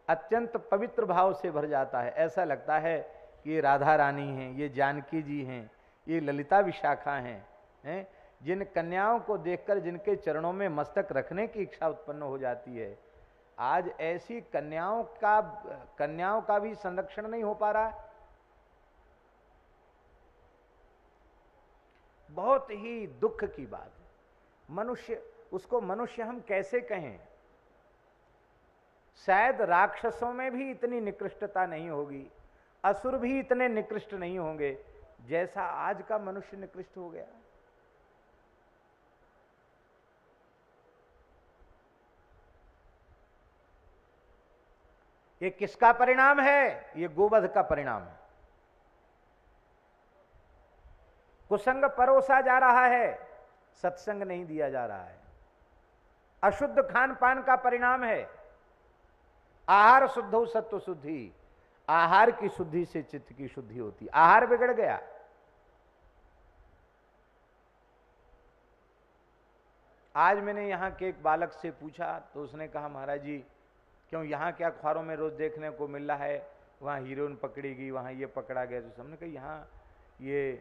अत्यंत पवित्र भाव से भर जाता है। ऐसा लगता है कि ये राधा रानी हैं, ये जानकी जी हैं, ये ललिता विशाखा हैं। जिन कन्याओं को देखकर जिनके चरणों में मस्तक रखने की इच्छा उत्पन्न हो जाती है, आज ऐसी कन्याओं का भी संरक्षण नहीं हो पा रहा है। बहुत ही दुख की बात है। मनुष्य, उसको मनुष्य हम कैसे कहें? शायद राक्षसों में भी इतनी निकृष्टता नहीं होगी, असुर भी इतने निकृष्ट नहीं होंगे जैसा आज का मनुष्य निकृष्ट हो गया। ये किसका परिणाम है? ये गोवध का परिणाम है। कुसंग परोसा जा रहा है, सत्संग नहीं दिया जा रहा है। अशुद्ध खान पान का परिणाम है। आहार शुद्धो सत्व शुद्धि, आहार की शुद्धि से चित्त की शुद्धि होती। आहार बिगड़ गया। आज मैंने यहां के एक बालक से पूछा तो उसने कहा, महाराज जी क्यों यहाँ क्या अखबारों में रोज देखने को मिल रहा है, वहाँ हीरोइन पकड़ी गई, वहाँ ये पकड़ा गया। तो हमने कहा यहाँ ये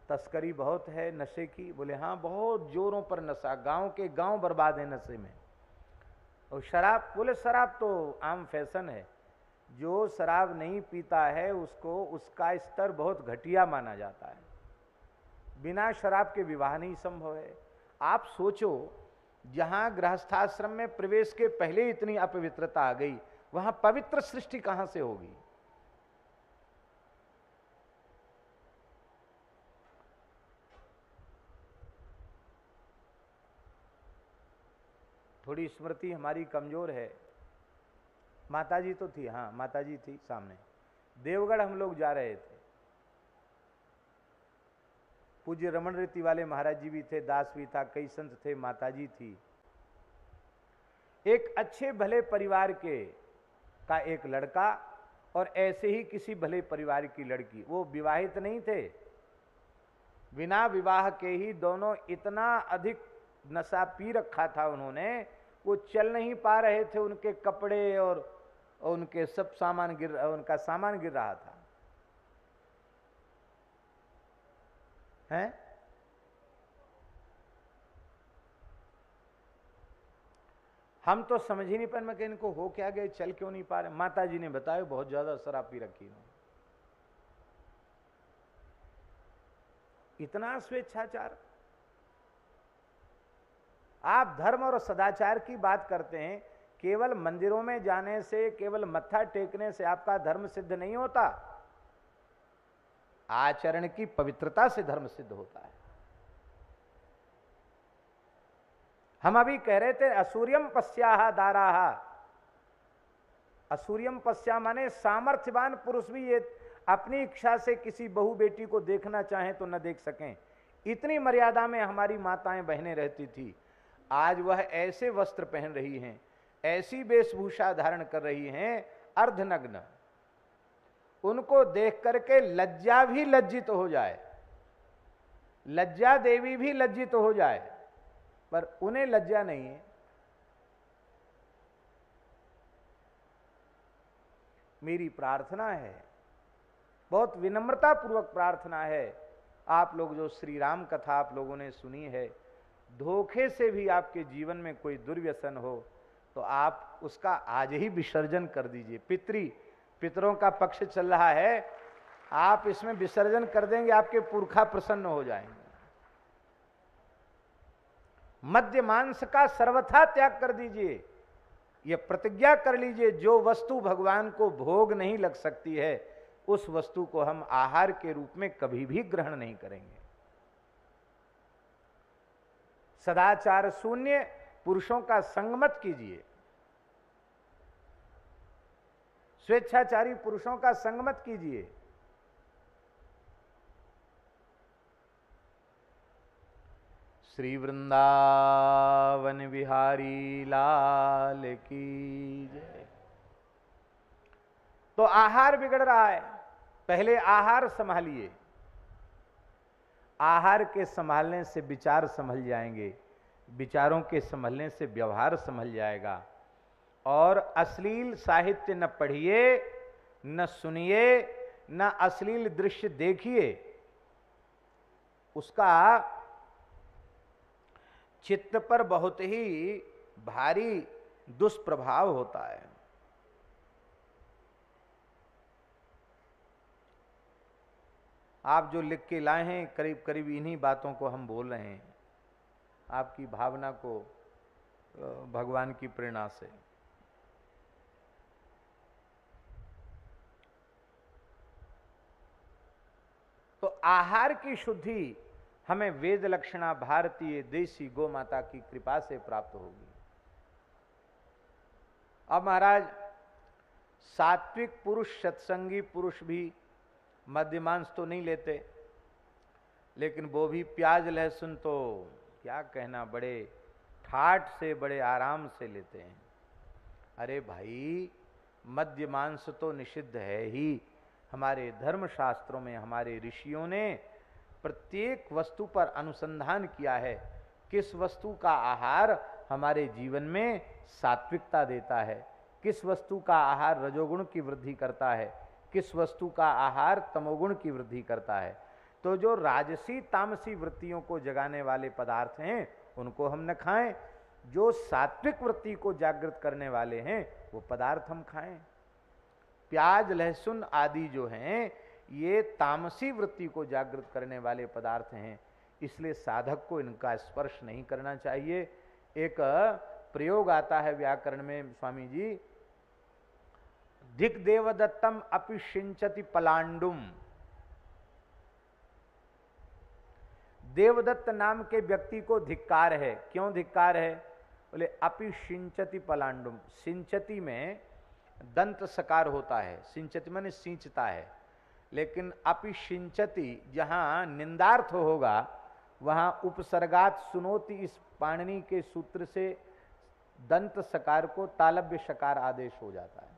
तस्करी बहुत है नशे की। बोले हाँ, बहुत जोरों पर नशा, गांव के गांव बर्बाद है नशे में। और शराब, बोले शराब तो आम फैशन है, जो शराब नहीं पीता है उसको उसका स्तर बहुत घटिया माना जाता है। बिना शराब के विवाह नहीं संभव है। आप सोचो, जहां गृहस्थाश्रम में प्रवेश के पहले इतनी अपवित्रता आ गई, वहां पवित्र सृष्टि कहां से होगी? थोड़ी स्मृति हमारी कमजोर है। माताजी तो थी, हाँ माताजी थी सामने। देवगढ़ हम लोग जा रहे थे, पूज्य रमन रीति वाले महाराज जी भी थे, दास भी था, कई संत थे, माताजी थी। एक अच्छे भले परिवार का एक लड़का और ऐसे ही किसी भले परिवार की लड़की, वो विवाहित नहीं थे, बिना विवाह के ही दोनों इतना अधिक नशा पी रखा था उन्होंने, वो चल नहीं पा रहे थे। उनके कपड़े और उनके सब सामान उनका सामान गिर रहा था। हैं? हम तो समझ ही नहीं पाए। मैं कह इनको हो क्या गए, चल क्यों नहीं पा रहे? माता जी ने बताया बहुत ज्यादा शराब पी रखी इन्होंने। इतना स्वेच्छाचार। आप धर्म और सदाचार की बात करते हैं, केवल मंदिरों में जाने से, केवल मत्था टेकने से आपका धर्म सिद्ध नहीं होता। आचरण की पवित्रता से धर्म सिद्ध होता है। हम अभी कह रहे थे असूर्यम पश्याहा दाराहा। असूर्यम पश्या माने सामर्थ्यवान पुरुष भी ये अपनी इच्छा से किसी बहू बेटी को देखना चाहें तो न देख सकें। इतनी मर्यादा में हमारी माताएं बहनें रहती थी। आज वह ऐसे वस्त्र पहन रही हैं, ऐसी वेशभूषा धारण कर रही हैं, अर्धनग्न। उनको देख करके लज्जा भी लज्जित हो जाए, लज्जा देवी भी लज्जित हो जाए, पर उन्हें लज्जा नहीं है। मेरी प्रार्थना है, बहुत विनम्रता पूर्वक प्रार्थना है, आप लोग जो श्री राम कथा आप लोगों ने सुनी है, धोखे से भी आपके जीवन में कोई दुर्व्यसन हो तो आप उसका आज ही विसर्जन कर दीजिए। पितरों का पक्ष चल रहा है, आप इसमें विसर्जन कर देंगे, आपके पुरखा प्रसन्न हो जाएंगे। मद्य मांस का सर्वथा त्याग कर दीजिए। ये प्रतिज्ञा कर लीजिए, जो वस्तु भगवान को भोग नहीं लग सकती है उस वस्तु को हम आहार के रूप में कभी भी ग्रहण नहीं करेंगे। सदाचार शून्य पुरुषों का संग मत कीजिए, स्वेच्छाचारी पुरुषों का संग मत कीजिए। श्री वृंदावन बिहारी लाल की जय। तो आहार बिगड़ रहा है, पहले आहार संभालिए। आहार के संभालने से विचार संभल जाएंगे, विचारों के संभलने से व्यवहार संभल जाएगा। और अश्लील साहित्य न पढ़िए, न सुनिए, न अश्लील दृश्य देखिए, उसका चित्त पर बहुत ही भारी दुष्प्रभाव होता है। आप जो लिख के लाए हैं करीब करीब इन्हीं बातों को हम बोल रहे हैं, आपकी भावना को भगवान की प्रेरणा से। तो आहार की शुद्धि हमें वेद लक्षणा भारतीय देसी गौ माता की कृपा से प्राप्त होगी। अब महाराज, सात्विक पुरुष, सत्संगी पुरुष भी मद्यमांस तो नहीं लेते, लेकिन वो भी प्याज लहसुन तो क्या कहना, बड़े ठाठ से बड़े आराम से लेते हैं। अरे भाई, मद्यमांस तो निषिद्ध है ही। हमारे धर्मशास्त्रों में हमारे ऋषियों ने प्रत्येक वस्तु पर अनुसंधान किया है, किस वस्तु का आहार हमारे जीवन में सात्विकता देता है, किस वस्तु का आहार रजोगुण की वृद्धि करता है, किस वस्तु का आहार तमोगुण की वृद्धि करता है। तो जो राजसी तामसी वृत्तियों को जगाने वाले पदार्थ हैं उनको हम न खाएं, जो सात्विक वृत्ति को जागृत करने वाले हैं वो पदार्थ हम खाएं। प्याज लहसुन आदि जो हैं ये तामसी वृत्ति को जागृत करने वाले पदार्थ हैं, इसलिए साधक को इनका स्पर्श नहीं करना चाहिए। एक प्रयोग आता है व्याकरण में स्वामी जी, धिक देवदत्तम अपि सिंचति पलांडुम। देवदत्त नाम के व्यक्ति को धिक्कार है। क्यों धिक्कार है? बोले अपि सिंचति पलांडुम। सिंचति में दंत सकार होता है, सिंचति माने सींचता है, लेकिन अपि सिंचति जहां निंदार्थ होगा वहां उपसर्गात सुनोति इस पाणिनि के सूत्र से दंत सकार को तालव्य शकार आदेश हो जाता है।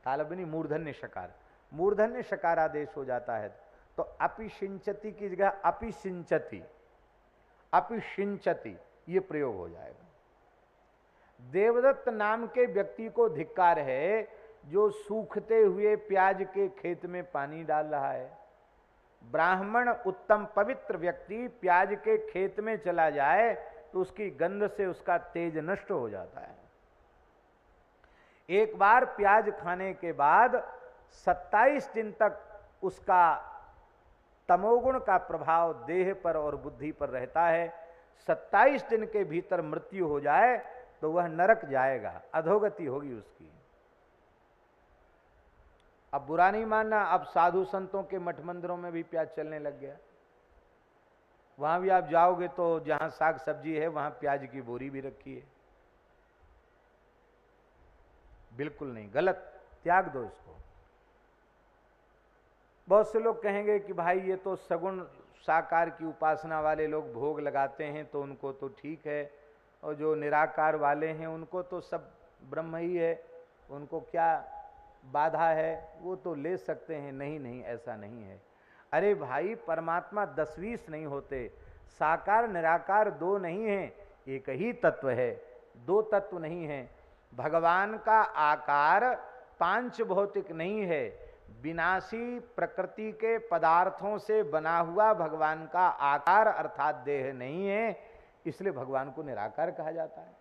तालव्य नहीं, मूर्धन्य शकार, मूर्धन्य शकार आदेश हो जाता है। तो अपि सिंचति की जगह अपि सिंचति, अपि सिंचति ये प्रयोग हो जाएगा। देवदत्त नाम के व्यक्ति को धिक्कार है जो सूखते हुए प्याज के खेत में पानी डाल रहा है। ब्राह्मण उत्तम पवित्र व्यक्ति प्याज के खेत में चला जाए तो उसकी गंध से उसका तेज नष्ट हो जाता है। एक बार प्याज खाने के बाद 27 दिन तक उसका तमोगुण का प्रभाव देह पर और बुद्धि पर रहता है। 27 दिन के भीतर मृत्यु हो जाए तो वह नरक जाएगा, अधोगति होगी उसकी। अब बुरा नहीं मानना, अब साधु संतों के मठ मंदिरों में भी प्याज चलने लग गया। वहां भी आप जाओगे तो जहां साग सब्जी है वहां प्याज की बोरी भी रखी है। बिल्कुल नहीं, गलत, त्याग दो इसको। बहुत से लोग कहेंगे कि भाई ये तो सगुण साकार की उपासना वाले लोग भोग लगाते हैं तो उनको तो ठीक है, और जो निराकार वाले हैं उनको तो सब ब्रह्म ही है, उनको क्या बाधा है, वो तो ले सकते हैं। नहीं नहीं, ऐसा नहीं है। अरे भाई, परमात्मा 10-20 नहीं होते, साकार निराकार दो नहीं है, एक ही तत्व है, दो तत्व नहीं है। भगवान का आकार पांच भौतिक नहीं है, विनाशी प्रकृति के पदार्थों से बना हुआ भगवान का आकार अर्थात देह नहीं है, इसलिए भगवान को निराकार कहा जाता है।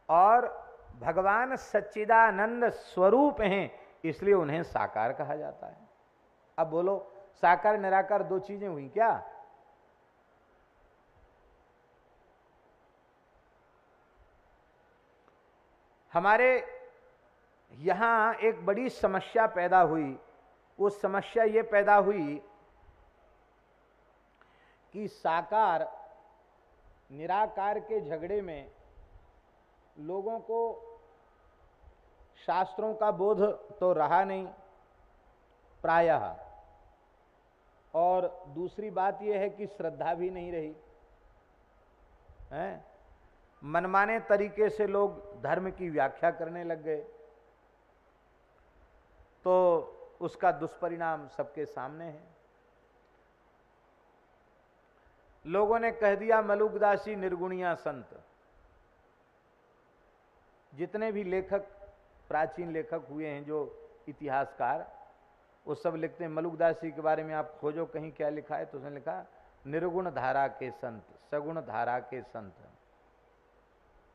और भगवान सच्चिदानंद स्वरूप हैं, इसलिए उन्हें साकार कहा जाता है। अब बोलो, साकार निराकार दो चीजें हुई क्या? हमारे यहाँ एक बड़ी समस्या पैदा हुई। वो समस्या ये पैदा हुई कि साकार निराकार के झगड़े में लोगों को शास्त्रों का बोध तो रहा नहीं प्रायः, और दूसरी बात यह है कि श्रद्धा भी नहीं रही है। मनमाने तरीके से लोग धर्म की व्याख्या करने लग गए, तो उसका दुष्परिणाम सबके सामने है। लोगों ने कह दिया मलुकदासी निर्गुणिया संत। जितने भी लेखक, प्राचीन लेखक हुए हैं जो इतिहासकार, वो सब लिखते हैं मलुकदासी के बारे में। आप खोजो कहीं क्या लिखा है, तो उसने लिखा निर्गुण धारा के संत, सगुण धारा के संत।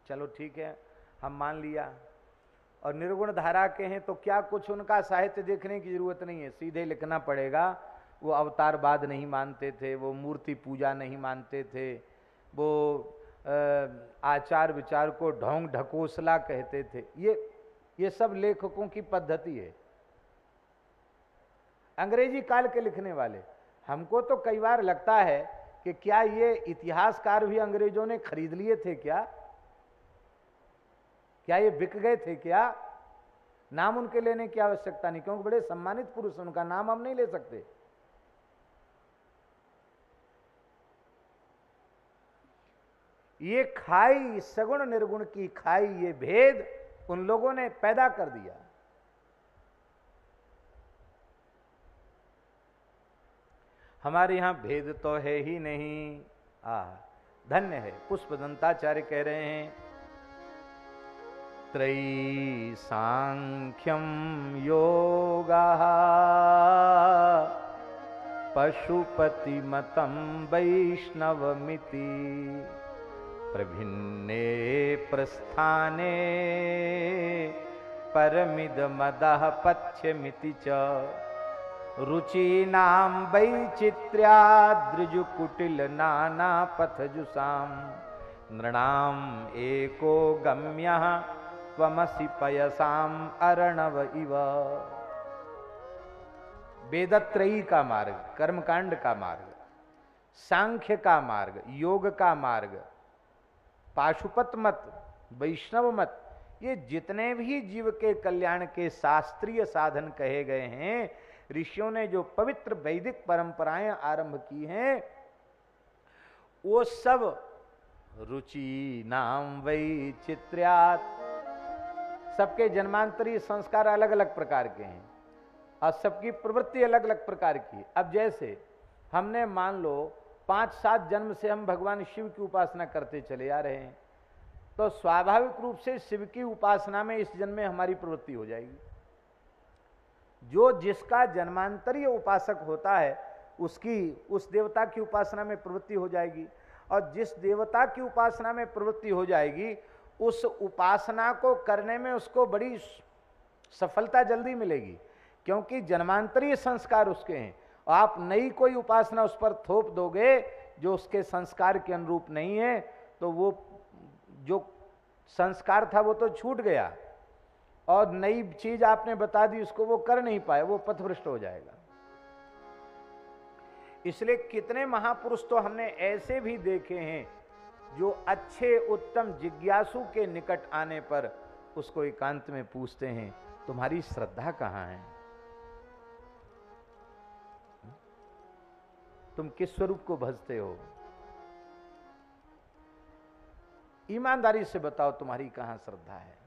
चलो ठीक है, हम मान लिया। और निर्गुण धारा के हैं तो क्या कुछ उनका साहित्य देखने की जरूरत नहीं है, सीधे लिखना पड़ेगा। वो अवतारवाद नहीं मानते थे, वो मूर्ति पूजा नहीं मानते थे, वो आचार विचार को ढोंग ढकोसला कहते थे। ये सब लेखकों की पद्धति है, अंग्रेजी काल के लिखने वाले। हमको तो कई बार लगता है कि क्या ये इतिहासकार भी अंग्रेजों ने खरीद लिए थे क्या ये बिक गए थे क्या? नाम उनके लेने की आवश्यकता नहीं, क्योंकि बड़े सम्मानित पुरुष, उनका नाम हम नहीं ले सकते। ये खाई, सगुण निर्गुण की खाई, ये भेद उन लोगों ने पैदा कर दिया। हमारे यहां भेद तो है ही नहीं। धन्य है। पुष्पदंताचार्य कह रहे हैं त्रयी सांख्यम योगः पशुपति मतम वैष्णवमिति प्रभिन्ने प्रस्थाने परमिदमदः पथ्यमिति च रुचीनां वैचित्र्याद्रिजुकुटिल नाना पथजुषां नृणाम् एको गम्यः त्वमसि पयसाम अर्णव इव। वेदत्रयी का मार्ग, कर्मकांड का मार्ग, सांख्य का मार्ग, योग का मार्ग, पाशुपत मत, वैष्णव मत, ये जितने भी जीव के कल्याण के शास्त्रीय साधन कहे गए हैं, ऋषियों ने जो पवित्र वैदिक परंपराएं आरंभ की हैं, वो सब रुचि नाम वैचित्र्यात्, सबके जन्मांतरीय संस्कार अलग अलग प्रकार के हैं और सबकी प्रवृत्ति अलग अलग प्रकार की। अब जैसे हमने मान लो 5-7 जन्म से हम भगवान शिव की उपासना करते चले आ रहे हैं, तो स्वाभाविक रूप से शिव की उपासना में इस जन्म में हमारी प्रवृत्ति हो जाएगी। जो जिसका जन्मांतरीय उपासक होता है उसकी उस देवता की उपासना में प्रवृत्ति हो जाएगी, और जिस देवता की उपासना में प्रवृत्ति हो जाएगी उस उपासना को करने में उसको बड़ी सफलता जल्दी मिलेगी, क्योंकि जन्मांतरीय संस्कार उसके हैं। और आप नई कोई उपासना उस पर थोप दोगे जो उसके संस्कार के अनुरूप नहीं है, तो वो जो संस्कार था वो तो छूट गया, और नई चीज आपने बता दी उसको वो कर नहीं पाए, वो पथभ्रष्ट हो जाएगा। इसलिए कितने महापुरुष तो हमने ऐसे भी देखे हैं जो अच्छे उत्तम जिज्ञासु के निकट आने पर उसको एकांत में पूछते हैं तुम्हारी श्रद्धा कहां है, तुम किस स्वरूप को भजते हो, ईमानदारी से बताओ तुम्हारी कहां श्रद्धा है।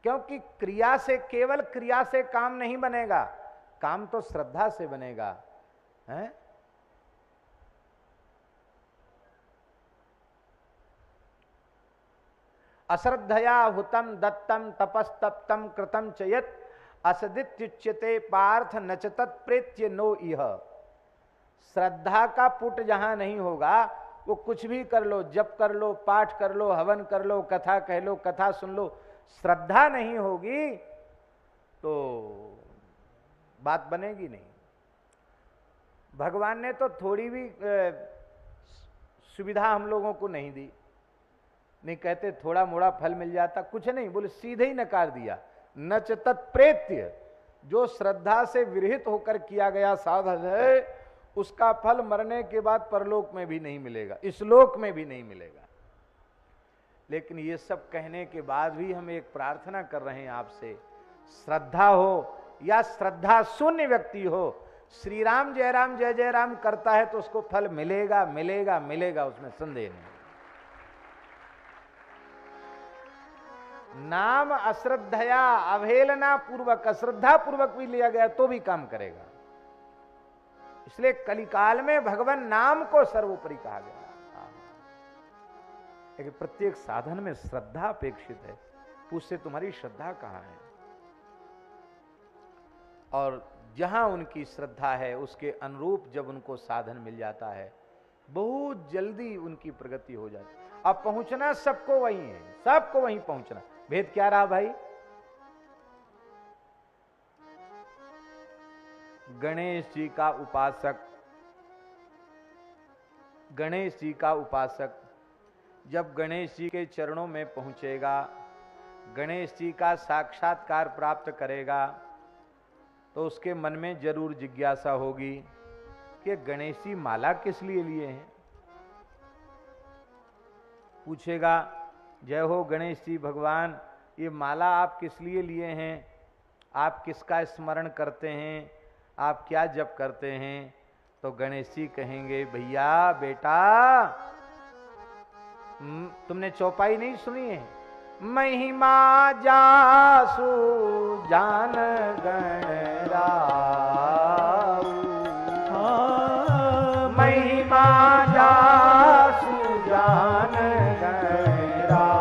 क्योंकि क्रिया से, केवल क्रिया से काम नहीं बनेगा, काम तो श्रद्धा से बनेगा, है? अश्रद्धया हुतम दत्तम तपस्तप्तम कृतम चयत असदित्युच्यते पार्थ नच तत्प्रेत्य नो इह। श्रद्धा का पुट जहां नहीं होगा वो कुछ भी कर लो, जप कर लो, पाठ कर लो, हवन कर लो, कथा कह लो, कथा सुन लो, श्रद्धा नहीं होगी तो बात बनेगी नहीं। भगवान ने तो थोड़ी भी सुविधा हम लोगों को नहीं दी। नहीं कहते थोड़ा मोड़ा फल मिल जाता, कुछ नहीं, बोले सीधे ही नकार दिया। न च तत्प्रेत्य, जो श्रद्धा से विरहित होकर किया गया साधन है उसका फल मरने के बाद परलोक में भी नहीं मिलेगा, इस लोक में भी नहीं मिलेगा। लेकिन ये सब कहने के बाद भी हम एक प्रार्थना कर रहे हैं आपसे, श्रद्धा हो या श्रद्धा शून्य व्यक्ति हो, श्री राम जय जय राम करता है तो उसको फल मिलेगा मिलेगा मिलेगा, उसमें संदेह नहीं। नाम अश्रद्धया अवहेलना पूर्वक, अश्रद्धा पूर्वक भी लिया गया तो भी काम करेगा। इसलिए कलिकाल में भगवान नाम को सर्वोपरि कहा गया। लेकिन प्रत्येक साधन में श्रद्धा अपेक्षित है। पूछते तुम्हारी श्रद्धा कहां है, और जहां उनकी श्रद्धा है उसके अनुरूप जब उनको साधन मिल जाता है बहुत जल्दी उनकी प्रगति हो जाती है। अब पहुंचना सबको वही है, सबको वहीं पहुंचना। भेद क्या रहा भाई? गणेश जी का उपासक, गणेश जी का उपासक जब गणेश जी के चरणों में पहुंचेगा, गणेश जी का साक्षात्कार प्राप्त करेगा, तो उसके मन में जरूर जिज्ञासा होगी कि गणेश जी माला किस लिए लिए हैं। पूछेगा, जय हो गणेश जी भगवान, ये माला आप किस लिए लिए हैं, आप किसका स्मरण करते हैं, आप क्या जप करते हैं? तो गणेश जी कहेंगे, भैया बेटा तुमने चौपाई नहीं सुनी है, महिमा जासु जान गणराऊ, महिमा जासु जान गणराऊ,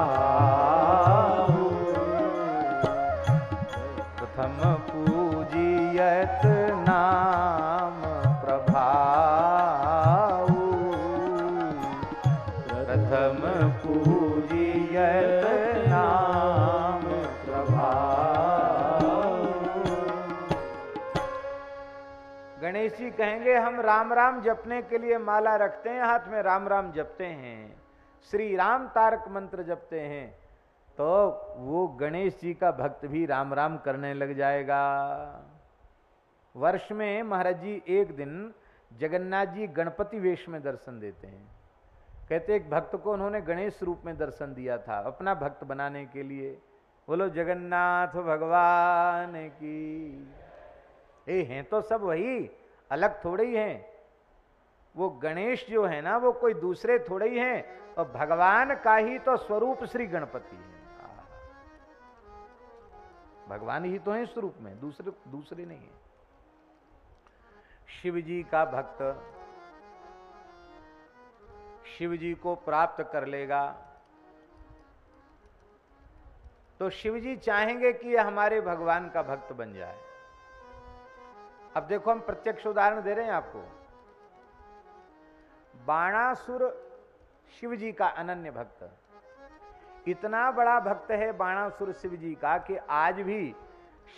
प्रथम पूजियत नाम प्रभाऊ, प्रथम पूजियत नाम प्रभाऊ। गणेश जी कहेंगे, हम राम राम जपने के लिए माला रखते हैं, हाथ में राम राम जपते हैं, श्री राम तारक मंत्र जपते हैं, तो वो गणेश जी का भक्त भी राम राम करने लग जाएगा। वर्ष में महाराज जी एक दिन जगन्नाथ जी गणपति वेश में दर्शन देते हैं। कहते एक भक्त को उन्होंने गणेश रूप में दर्शन दिया था अपना भक्त बनाने के लिए। बोलो जगन्नाथ भगवान की। ये हैं तो सब वही, अलग थोड़े ही हैं। वो गणेश जो है ना वो कोई दूसरे थोड़े ही हैं, और भगवान का ही तो स्वरूप श्री गणपति है। भगवान ही तो है स्वरूप में, दूसरे नहीं है। शिव जी का भक्त शिव जी को प्राप्त कर लेगा तो शिव जी चाहेंगे कि यह हमारे भगवान का भक्त बन जाए। अब देखो हम प्रत्यक्ष उदाहरण दे रहे हैं आपको। बाणासुर शिव जी का अनन्य भक्त, इतना बड़ा भक्त है बाणासुर शिव जी का कि आज भी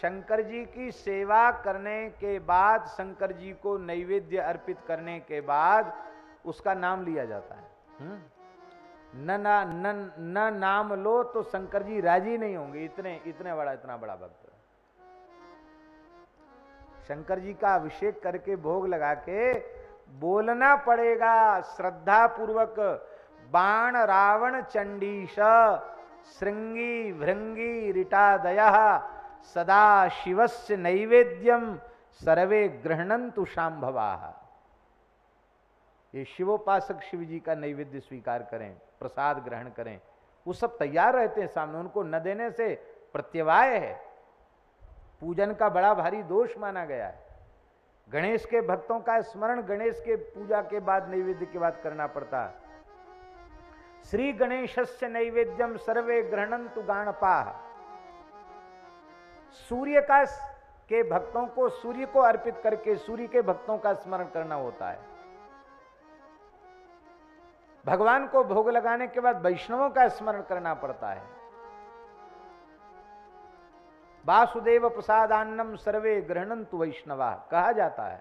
शंकर जी की सेवा करने के बाद, शंकर जी को नैवेद्य अर्पित करने के बाद उसका नाम लिया जाता है। न नाम लो तो शंकर जी राजी नहीं होंगे, इतना बड़ा भक्त। शंकर जी का अभिषेक करके भोग लगा के बोलना पड़ेगा श्रद्धा पूर्वक, बाण रावण चंडीश श्रृंगी भृंगी ऋटादयः सदा शिवस्य नैवेद्यम सर्वे गृह्णन्तु शांभवाः। ये शिवोपासक शिव जी का नैवेद्य स्वीकार करें, प्रसाद ग्रहण करें, वो सब तैयार रहते हैं सामने। उनको न देने से प्रत्यवाय है, पूजन का बड़ा भारी दोष माना गया है। गणेश के भक्तों का स्मरण गणेश के पूजा के बाद, नैवेद्य के बाद करना पड़ता है। श्री गणेशस्य नैवेद्यम सर्वे गृह्णन्तु गाणपाः। सूर्य का के भक्तों को सूर्य को अर्पित करके सूर्य के भक्तों का स्मरण करना होता है। भगवान को भोग लगाने के बाद वैष्णवों का स्मरण करना पड़ता है। वासुदेव प्रसादान्नम सर्वे गृह्णन्तु वैष्णवा कहा जाता है।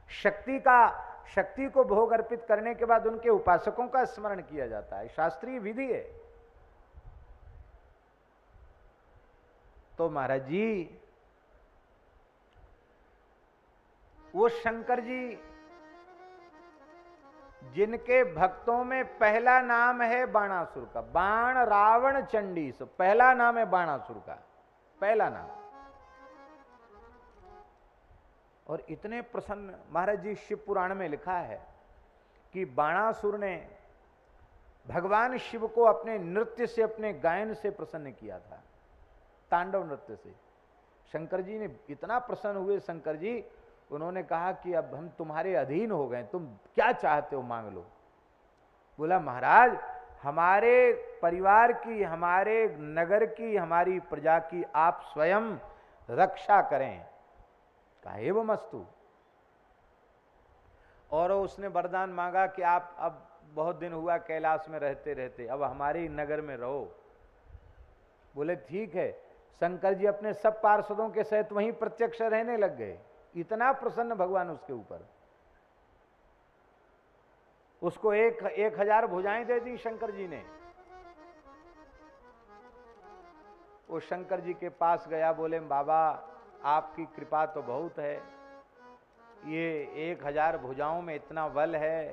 शक्ति का शक्ति को भोग अर्पित करने के बाद उनके उपासकों का स्मरण किया जाता है, शास्त्रीय विधि है। तो महाराज जी वो शंकर जी जिनके भक्तों में पहला नाम है बाणासुर का, बाण रावण चंडी, से पहला नाम है बाणासुर का, पहला नाम। और इतने प्रसन्न, महाराज जी शिव पुराण में लिखा है कि बाणासुर ने भगवान शिव को अपने नृत्य से, अपने गायन से प्रसन्न किया था, तांडव नृत्य से। शंकर जी ने इतना प्रसन्न हुए, शंकर जी उन्होंने कहा कि अब हम तुम्हारे अधीन हो गए, तुम क्या चाहते हो मांग लो। बोला महाराज हमारे परिवार की, हमारे नगर की, हमारी प्रजा की आप स्वयं रक्षा करें। कहा एवं मस्तु। और उसने वरदान मांगा कि आप अब बहुत दिन हुआ कैलाश में रहते रहते, अब हमारे नगर में रहो। बोले ठीक है। शंकर जी अपने सब पार्षदों के सहित वहीं प्रत्यक्ष रहने लग गए, इतना प्रसन्न भगवान उसके ऊपर। उसको 1000 भुजाएं दे दी शंकर जी ने। वो शंकर जी के पास गया, बोले बाबा आपकी कृपा तो बहुत है, ये 1000 भुजाओं में इतना बल है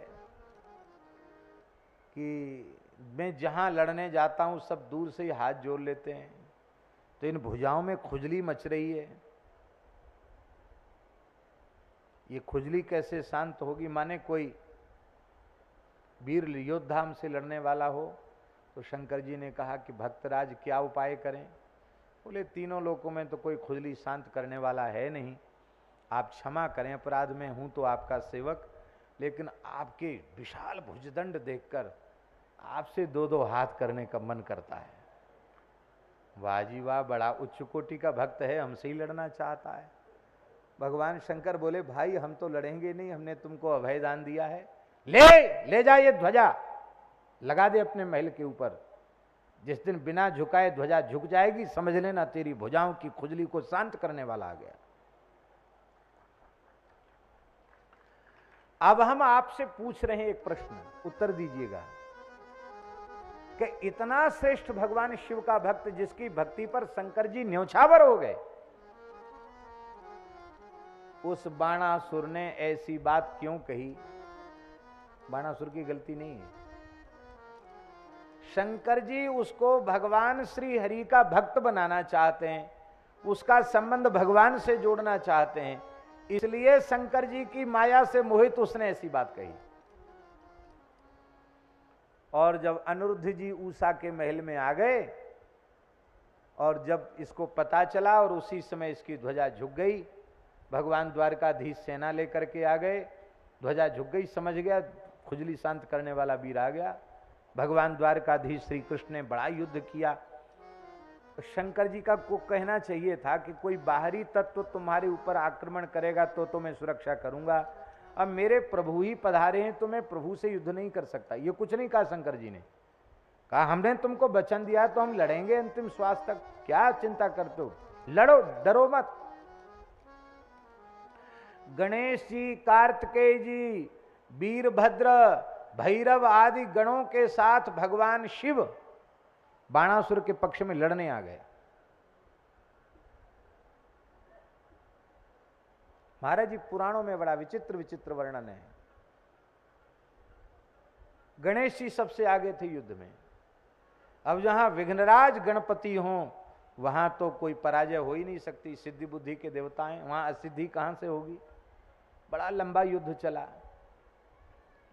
कि मैं जहां लड़ने जाता हूं सब दूर से ही हाथ जोड़ लेते हैं, तो इन भुजाओं में खुजली मच रही है, ये खुजली कैसे शांत होगी? माने कोई वीर योद्धा हमसे लड़ने वाला हो। तो शंकर जी ने कहा कि भक्तराज क्या उपाय करें? बोले तीनों लोकों में तो कोई खुजली शांत करने वाला है नहीं, आप क्षमा करें, अपराध में हूं तो आपका सेवक, लेकिन आपके विशाल भुजदंड देखकर आपसे 2-2 हाथ करने का मन करता है। वाह जी वाह, बड़ा उच्च कोटि का भक्त है, हमसे ही लड़ना चाहता है। भगवान शंकर बोले भाई हम तो लड़ेंगे नहीं, हमने तुमको अभय दान दिया है, ले जा ये ध्वजा, लगा दे अपने महल के ऊपर। जिस दिन बिना झुकाए ध्वजा झुक जाएगी, समझ लेना तेरी भुजाओं की खुजली को शांत करने वाला आ गया। अब हम आपसे पूछ रहे हैं एक प्रश्न, उत्तर दीजिएगा कि इतना श्रेष्ठ भगवान शिव का भक्त जिसकी भक्ति पर शंकर जी न्यौछावर हो गए, उस बाणासुर ने ऐसी बात क्यों कही? बाणासुर की गलती नहीं है। शंकर जी उसको भगवान श्री हरि का भक्त बनाना चाहते हैं, उसका संबंध भगवान से जोड़ना चाहते हैं, इसलिए शंकर जी की माया से मोहित उसने ऐसी बात कही। और जब अनिरुद्ध जी उषा के महल में आ गए और जब इसको पता चला और उसी समय इसकी ध्वजा झुक गई, भगवान द्वारकाधीश सेना लेकर के आ गए, ध्वजा झुक गई, समझ गया खुजली शांत करने वाला वीर आ गया। भगवान द्वारकाधीश श्री कृष्ण ने बड़ा युद्ध किया। शंकर जी का को कहना चाहिए था कि कोई बाहरी तत्व तुम्हारे ऊपर आक्रमण करेगा तो मैं सुरक्षा करूंगा, अब मेरे प्रभु ही पधारे हैं तो मैं प्रभु से युद्ध नहीं कर सकता। ये कुछ नहीं कहा शंकर जी ने, कहा हमने तुमको वचन दिया तो हम लड़ेंगे अंतिम श्वास तक, क्या चिंता करते हो, लड़ो, डरो मत। गणेश जी, कार्तिकेय जी, वीरभद्र, भैरव आदि गणों के साथ भगवान शिव बाणासुर के पक्ष में लड़ने आ गए। महाराज जी पुराणों में बड़ा विचित्र विचित्र वर्णन है। गणेश जी सबसे आगे थे युद्ध में। अब जहां विघ्नराज गणपति हों वहां तो कोई पराजय हो ही नहीं सकती, सिद्धि बुद्धि के देवता हैं, वहां असिद्धि कहां से होगी। बड़ा लंबा युद्ध चला।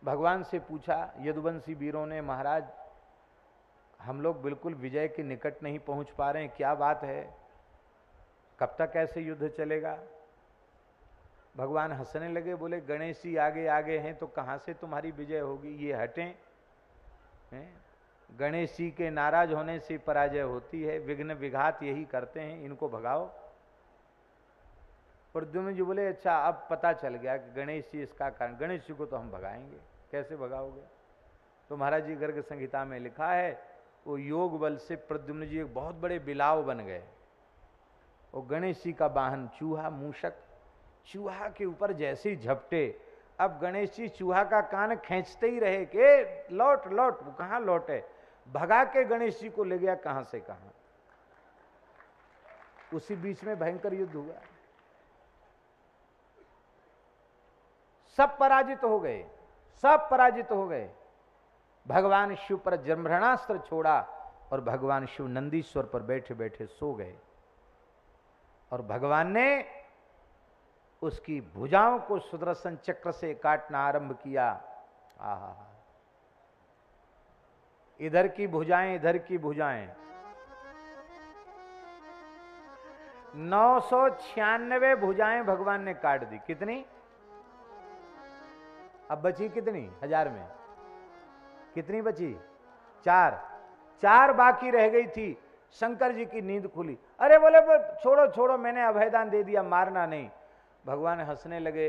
भगवान से पूछा यदुवंशी वीरों ने, महाराज हम लोग बिल्कुल विजय के निकट नहीं पहुंच पा रहे हैं, क्या बात है, कब तक ऐसे युद्ध चलेगा? भगवान हंसने लगे, बोले गणेश जी आगे आगे हैं तो कहां से तुम्हारी विजय होगी, ये हटें। गणेश जी के नाराज होने से पराजय होती है, विघ्न विघात यही करते हैं, इनको भगाओ। प्रद्युम्न जी बोले अच्छा अब पता चल गया कि गणेश जी इसका कारण, गणेश जी को तो हम भगाएंगे, कैसे भगाओगे? तो महाराज जी गर्ग संहिता में लिखा है वो योग बल से प्रद्युम्न जी एक बहुत बड़े बिलाव बन गए। वो गणेश जी का वाहन चूहा, मूषक, चूहा के ऊपर जैसे ही झपटे अब गणेश जी चूहा का कान खींचते ही रहे कि लौट लौट। वो कहां लौटे, भगा के गणेश जी को ले गया कहां से कहां। उसी बीच में भयंकर युद्ध हुआ, सब पराजित हो गए, सब पराजित हो गए। भगवान शिव पर जम्भरणास्त्र छोड़ा और भगवान शिव नंदीश्वर पर बैठे बैठे सो गए। और भगवान ने उसकी भुजाओं को सुदर्शन चक्र से काटना आरंभ किया। आहा, इधर की भुजाएं, इधर की भुजाएं, 996 भुजाएं भगवान ने काट दी। कितनी? अब बची कितनी? 1000 में कितनी बची? 4 बाकी रह गई थी। शंकर जी की नींद खुली। अरे बोले छोड़ो छोड़ो, मैंने अभयदान दे दिया, मारना नहीं। भगवान हंसने लगे,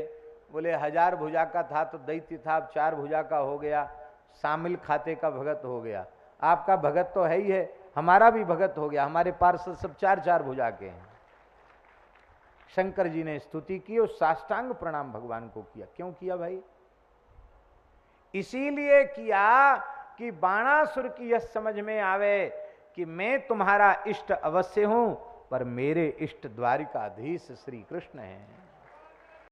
बोले 1000 भुजा का था तो दैत्य था, अब 4 भुजा का हो गया, शामिल खाते का भगत हो गया। आपका भगत तो है ही है, हमारा भी भगत हो गया, हमारे पार्षद सब 4 भुजा के हैं। शंकर जी ने स्तुति की और साष्टांग प्रणाम भगवान को किया। क्यों किया भाई? इसीलिए किया कि बाणासुर की यह समझ में आवे कि मैं तुम्हारा इष्ट अवश्य हूं, पर मेरे इष्ट द्वारिकाधीश श्री कृष्ण हैं।